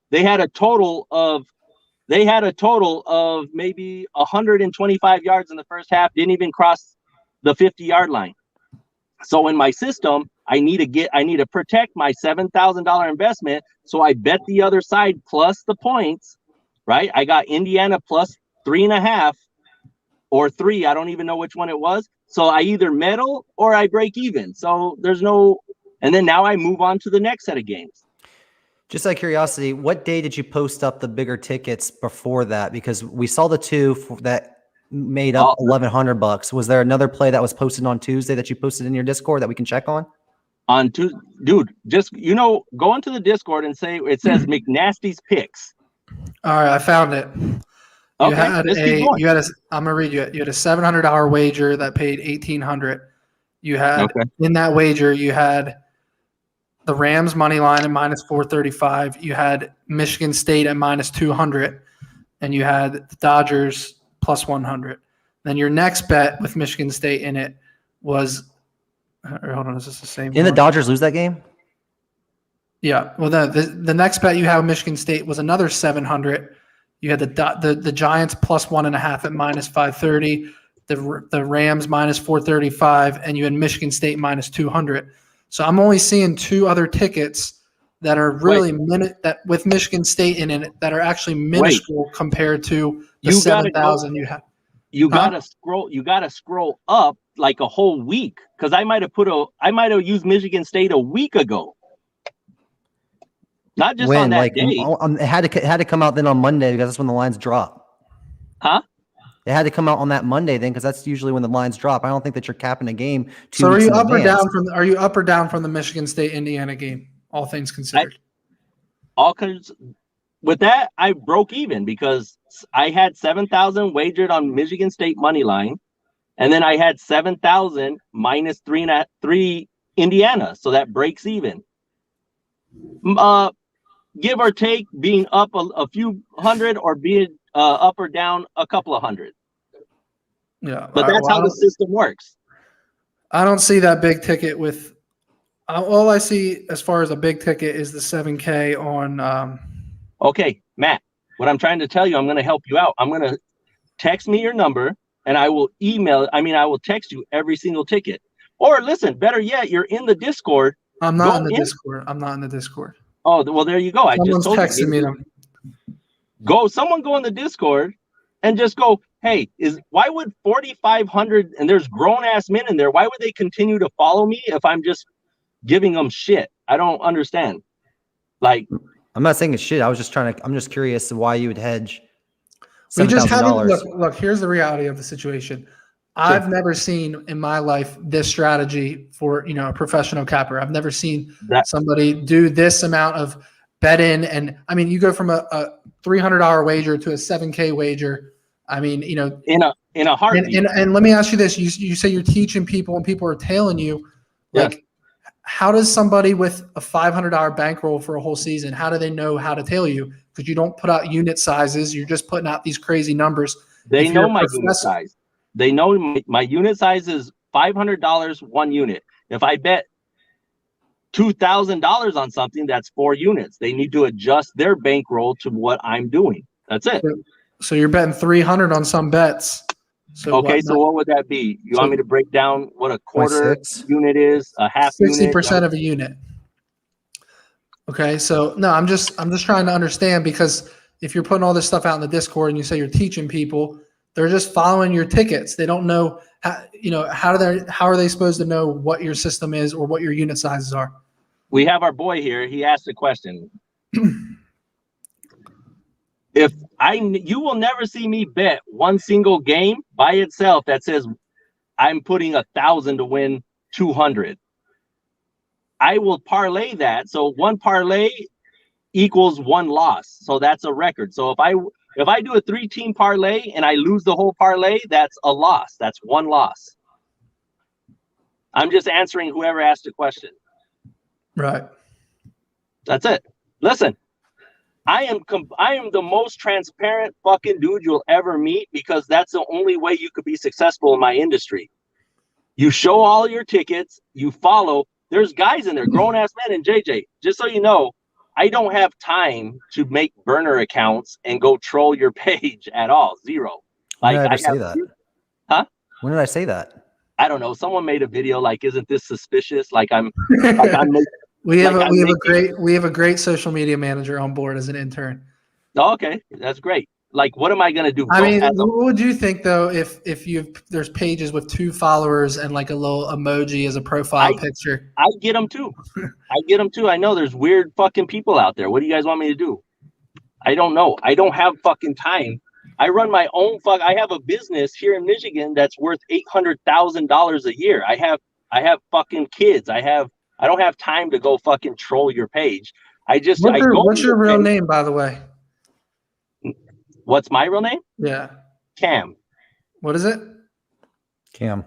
They had a total of maybe 125 yards in the first half. Didn't even cross the 50-yard line. So in my system, I need to protect my $7,000 investment. So I bet the other side plus the points, right? I got Indiana plus 3.5 or 3. I don't even know which one it was. So I either medal or I break even. So there's no, and then now I move on to the next set of games. Just out of curiosity, what day did you post up the bigger tickets before that? Because we saw the two that made up $1,100. Was there another play that was posted on Tuesday that you posted in your Discord that we can check on? On Tuesday, dude, just go into the Discord and say it says McNasty's picks. All right, I found it. I'm gonna read you it. You had a $700 wager that paid $1,800. You had in that wager, you had the Rams money line at -435. You had Michigan State at -200, and you had the Dodgers +100. Then your next bet with Michigan State in it was, hold on, is this the same? Didn't the Dodgers lose that game? Yeah. Well, the next bet you have Michigan State was another 700. You had the Giants +1.5 at -530. The Rams -435, and you had Michigan State -200. So I'm only seeing 2 other tickets that are really that with Michigan State in it that are actually minuscule compared to the 7,000 you have. You gotta scroll up like a whole week, because I might have used Michigan State a week ago. Not just on that day. It had to come out then on Monday because that's when the lines drop. Huh? It had to come out on that Monday then because that's usually when the lines drop. I don't think that you're capping a game. So are you up or down from? Are you up or down from the Michigan State Indiana game? All things considered. With that, I broke even because I had 7,000 wagered on Michigan State money line, and then I had 7,000 minus 3 Indiana, so that breaks even. Give or take, being up a few hundred or being up or down a couple of hundred. Yeah, but that's how the system works. I don't see that big ticket with. All I see as far as a big ticket is the 7K on. Okay, Matt, what I'm trying to tell you, I'm going to help you out. I'm going to text me your number and I will I will text you every single ticket. Or listen, better yet, you're in the Discord. I'm not in the Discord. I'm not in the Discord. Oh, well, there you go. Someone's texting me them. Someone go in the Discord and just go, hey, why would 4,500, and there's grown ass men in there, why would they continue to follow me if I'm just giving them shit? I don't understand. Like, I'm not saying it's shit. I'm just curious why you would hedge. We just haven't. Look, here's the reality of the situation. I've never seen in my life this strategy for a professional capper. I've never seen somebody do this amount of bet in, and I mean, you go from a $300 wager to a 7K wager. I mean, in a heartbeat. And let me ask you this: you say you're teaching people, and people are tailing you. Like, how does somebody with a $500 bankroll for a whole season? How do they know how to tail you? Because you don't put out unit sizes. You're just putting out these crazy numbers. They know my unit size. They know my unit size is $500 one unit. If I bet $2,000 on something, that's 4 units. They need to adjust their bankroll to what I'm doing. That's it. So you're betting 300 on some bets. So what would that be? You want me to break down what a quarter unit is, a half 60% 60% of a unit. Okay, so no, I'm just trying to understand, because if you're putting all this stuff out in the Discord and you say you're teaching people, they're just following your tickets. They don't know how are they supposed to know what your system is or what your unit sizes are? We have our boy here. He asked a question. You will never see me bet one single game by itself that says I'm putting 1,000 to win 200. I will parlay that. So one parlay equals one loss. So that's a record. So if I do a 3-team parlay and I lose the whole parlay, that's a loss. That's one loss. I'm just answering whoever asked the question. Right. That's it. Listen, I am the most transparent fucking dude you'll ever meet, because that's the only way you could be successful in my industry. You show all your tickets, you follow. There's guys in there, grown ass men, and JJ. Just so you know, I don't have time to make burner accounts and go troll your page at all. Zero. When did I ever say that? Huh? When did I say that? I don't know. Someone made a video like, "Isn't this suspicious?" Like I'm making, we have like a great social media manager on board as an intern. Oh, okay, that's great. Like, what am I gonna do? I mean, what would you think though if there's pages with 2 followers and like a little emoji as a profile picture? I get them too. I get them too. I know there's weird fucking people out there. What do you guys want me to do? I don't know. I don't have fucking time. I run my own I have a business here in Michigan that's worth $800,000 a year. I have fucking kids. I don't have time to go fucking troll your page. What's your real name, by the way? What's my real name? Yeah. Cam. What is it? Cam.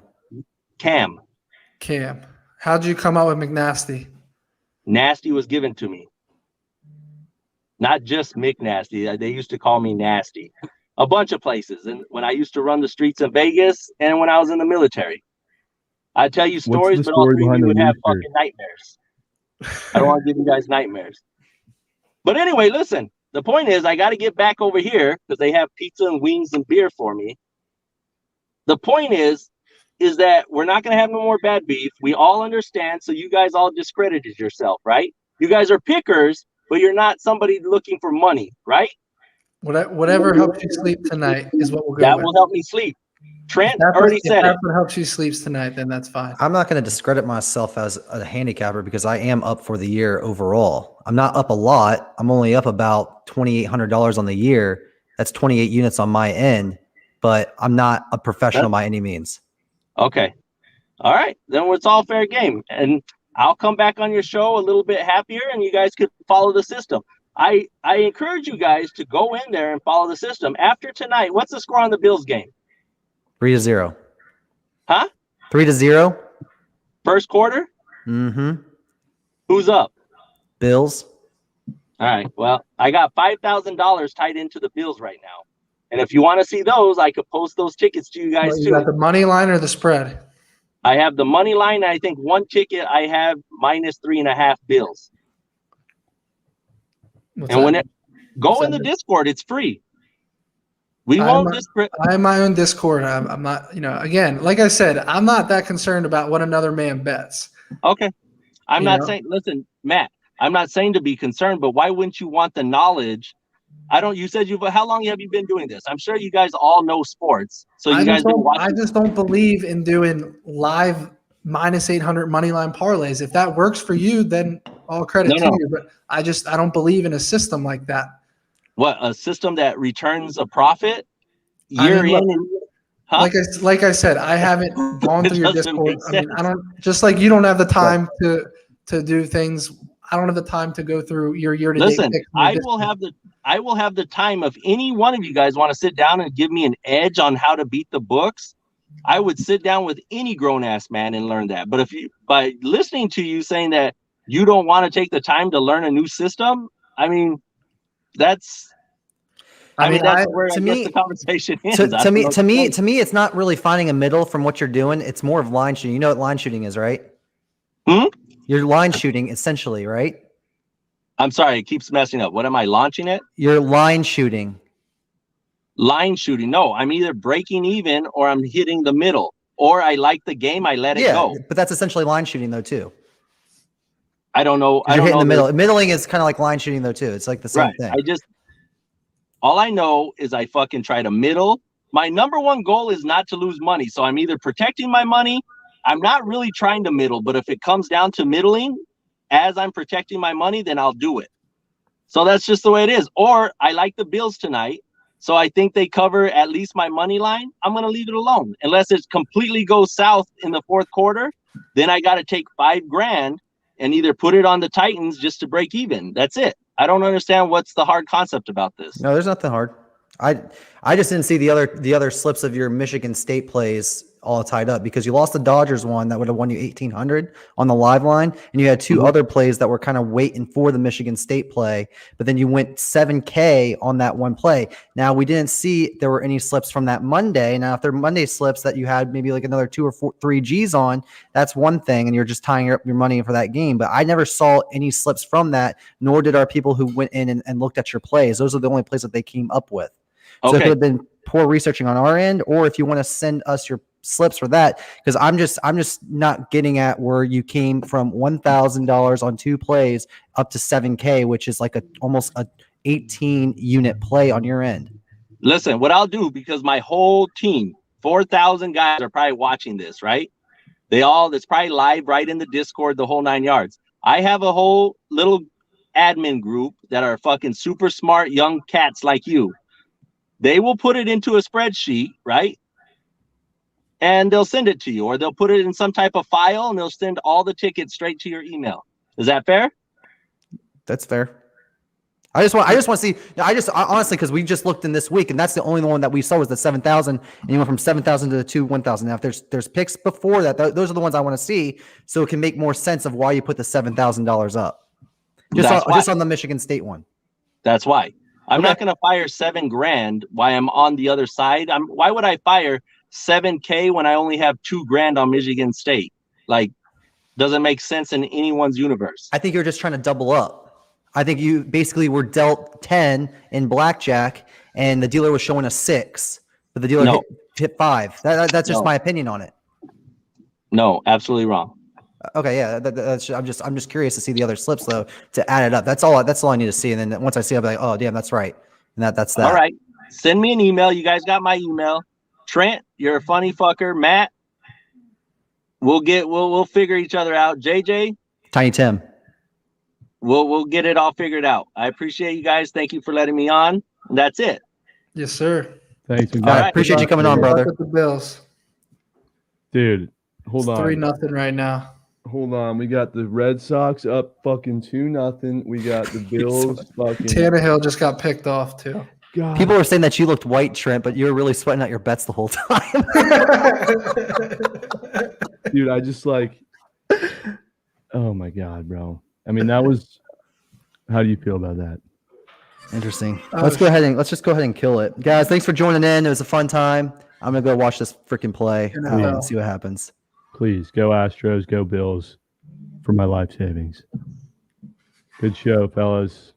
How'd you come out with McNasty? Nasty was given to me. Not just McNasty. They used to call me Nasty. A bunch of places. And when I used to run the streets in Vegas and when I was in the military. I tell you stories, but all three of you would have fucking nightmares. I don't want to give you guys nightmares. But anyway, listen. The point is, I got to get back over here because they have pizza and wings and beer for me. The point is that we're not going to have no more bad beef. We all understand. So you guys all discredited yourself, right? You guys are pickers, but you're not somebody looking for money, right? Whatever helps you sleep tonight is what we'll go with. That will help me sleep. Trent already said it. If that's what helps you sleep tonight, then that's fine. I'm not going to discredit myself as a handicapper because I am up for the year overall. I'm not up a lot. I'm only up about $2,800 on the year. That's 28 units on my end, but I'm not a professional by any means. Okay. All right. Then it's all fair game. And I'll come back on your show a little bit happier and you guys could follow the system. I encourage you guys to go in there and follow the system. After tonight, what's the score on the Bills game? 3-0. Huh? 3-0. First quarter? Mm-hmm. Who's up? Bills. All right. Well, I got $5,000 tied into the Bills right now. And if you want to see those, I could post those tickets to you guys too. You got the money line or the spread? I have the money line. I think one ticket I have -3.5 Bills. And when go in the Discord, it's free. We won't discredit. I have my own Discord. I'm not, again, like I said, I'm not that concerned about what another man bets. Okay. I'm not saying, listen, Matt, I'm not saying to be concerned, but why wouldn't you want the knowledge? You said how long have you been doing this? I'm sure you guys all know sports. So you guys been watching. I just don't believe in doing live -800 money line parlays. If that works for you, then all credit to you. But I don't believe in a system like that. What, a system that returns a profit year in? Huh? Like I said, I haven't gone through your Discord. I don't, just like you don't have the time to do things. I don't have the time to go through your year-to-date. Listen, I will have the time. If any one of you guys want to sit down and give me an edge on how to beat the books, I would sit down with any grown-ass man and learn that. But by listening to you saying that you don't want to take the time to learn a new system, that's where I guess the conversation ends. To me, it's not really finding a middle from what you're doing. It's more of line shooting. You know what line shooting is, right? You're line shooting essentially, right? I'm sorry, it keeps messing up. What am I launching it? You're line shooting. Line shooting. No, I'm either breaking even or I'm hitting the middle. Or I like the game, I let it go. But that's essentially line shooting though too. I don't know. You're hitting the middle. Middling is kind of like line shooting though too. It's like the same thing. All I know is I fucking try to middle. My number one goal is not to lose money. So I'm either protecting my money. I'm not really trying to middle, but if it comes down to middling as I'm protecting my money, then I'll do it. So that's just the way it is. Or I like the Bills tonight. So I think they cover at least my money line. I'm going to leave it alone. Unless it completely goes south in the fourth quarter, then I got to take $5,000 and either put it on the Titans just to break even. That's it. I don't understand what's the hard concept about this. No, there's nothing hard. I just didn't see the other slips of your Michigan State plays all tied up because you lost the Dodgers one that would have won you 1,800 on the live line, and you had two other plays that were kind of waiting for the Michigan State play, but then you went 7K on that one play. Now we didn't see there were any slips from that Monday. Now if there are Monday slips that you had maybe like another 2 or 3 G's on, that's one thing, and you're just tying up your money for that game. But I never saw any slips from that, nor did our people who went in and looked at your plays. Those are the only plays that they came up with. So it could have been poor researching on our end, or if you want to send us your slips for that, because I'm just not getting at where you came from $1,000 on 2 plays up to 7K, which is like almost a 18 unit play on your end. Listen, what I'll do, because my whole team, 4,000 guys are probably watching this, right? It's probably live right in the Discord, the whole 9 yards. I have a whole little admin group that are fucking super smart young cats like you. They will put it into a spreadsheet, right? And they'll send it to you, or they'll put it in some type of file and they'll send all the tickets straight to your email. Is that fair? That's fair. I just want to see. Honestly, because we just looked in this week, and that's the only one that we saw was the 7,000, and you went from 7,000 to the 1,000. Now, if there's picks before that, those are the ones I want to see, so it can make more sense of why you put the $7,000 up. Just on the Michigan State one. That's why. I'm not going to fire $7,000 while I'm on the other side. Why would I fire 7K when I only have $2,000 on Michigan State? Like, doesn't make sense in anyone's universe. I think you're just trying to double up. I think you basically were dealt 10 in blackjack, and the dealer was showing a 6, but the dealer hit 5. That's just my opinion on it. No, absolutely wrong. Okay, yeah, I'm just curious to see the other slips though, to add it up. That's all I need to see, and then once I see, I'll be like, oh damn, that's right, and that's that. All right, send me an email. You guys got my email. Trent, you're a funny fucker. Matt, we'll figure each other out. JJ, Tiny Tim, we'll get it all figured out. I appreciate you guys. Thank you for letting me on. And that's it. Yes, sir. Thanks. All right, appreciate you coming on, brother. Look at the Bills. Dude, hold on. 3-0 right now. Hold on. We got the Red Sox up fucking 2-0. We got the Bills fucking. Tannehill just got picked off too. God. People were saying that you looked white, Trent, but you were really sweating out your bets the whole time. Dude, I just like, oh my God, bro. I mean, that was, how do you feel about that? Interesting. Let's just go ahead and kill it. Guys, thanks for joining in. It was a fun time. I'm going to go watch this freaking play and see what happens. Please, go Astros, go Bills for my life savings. Good show, fellas.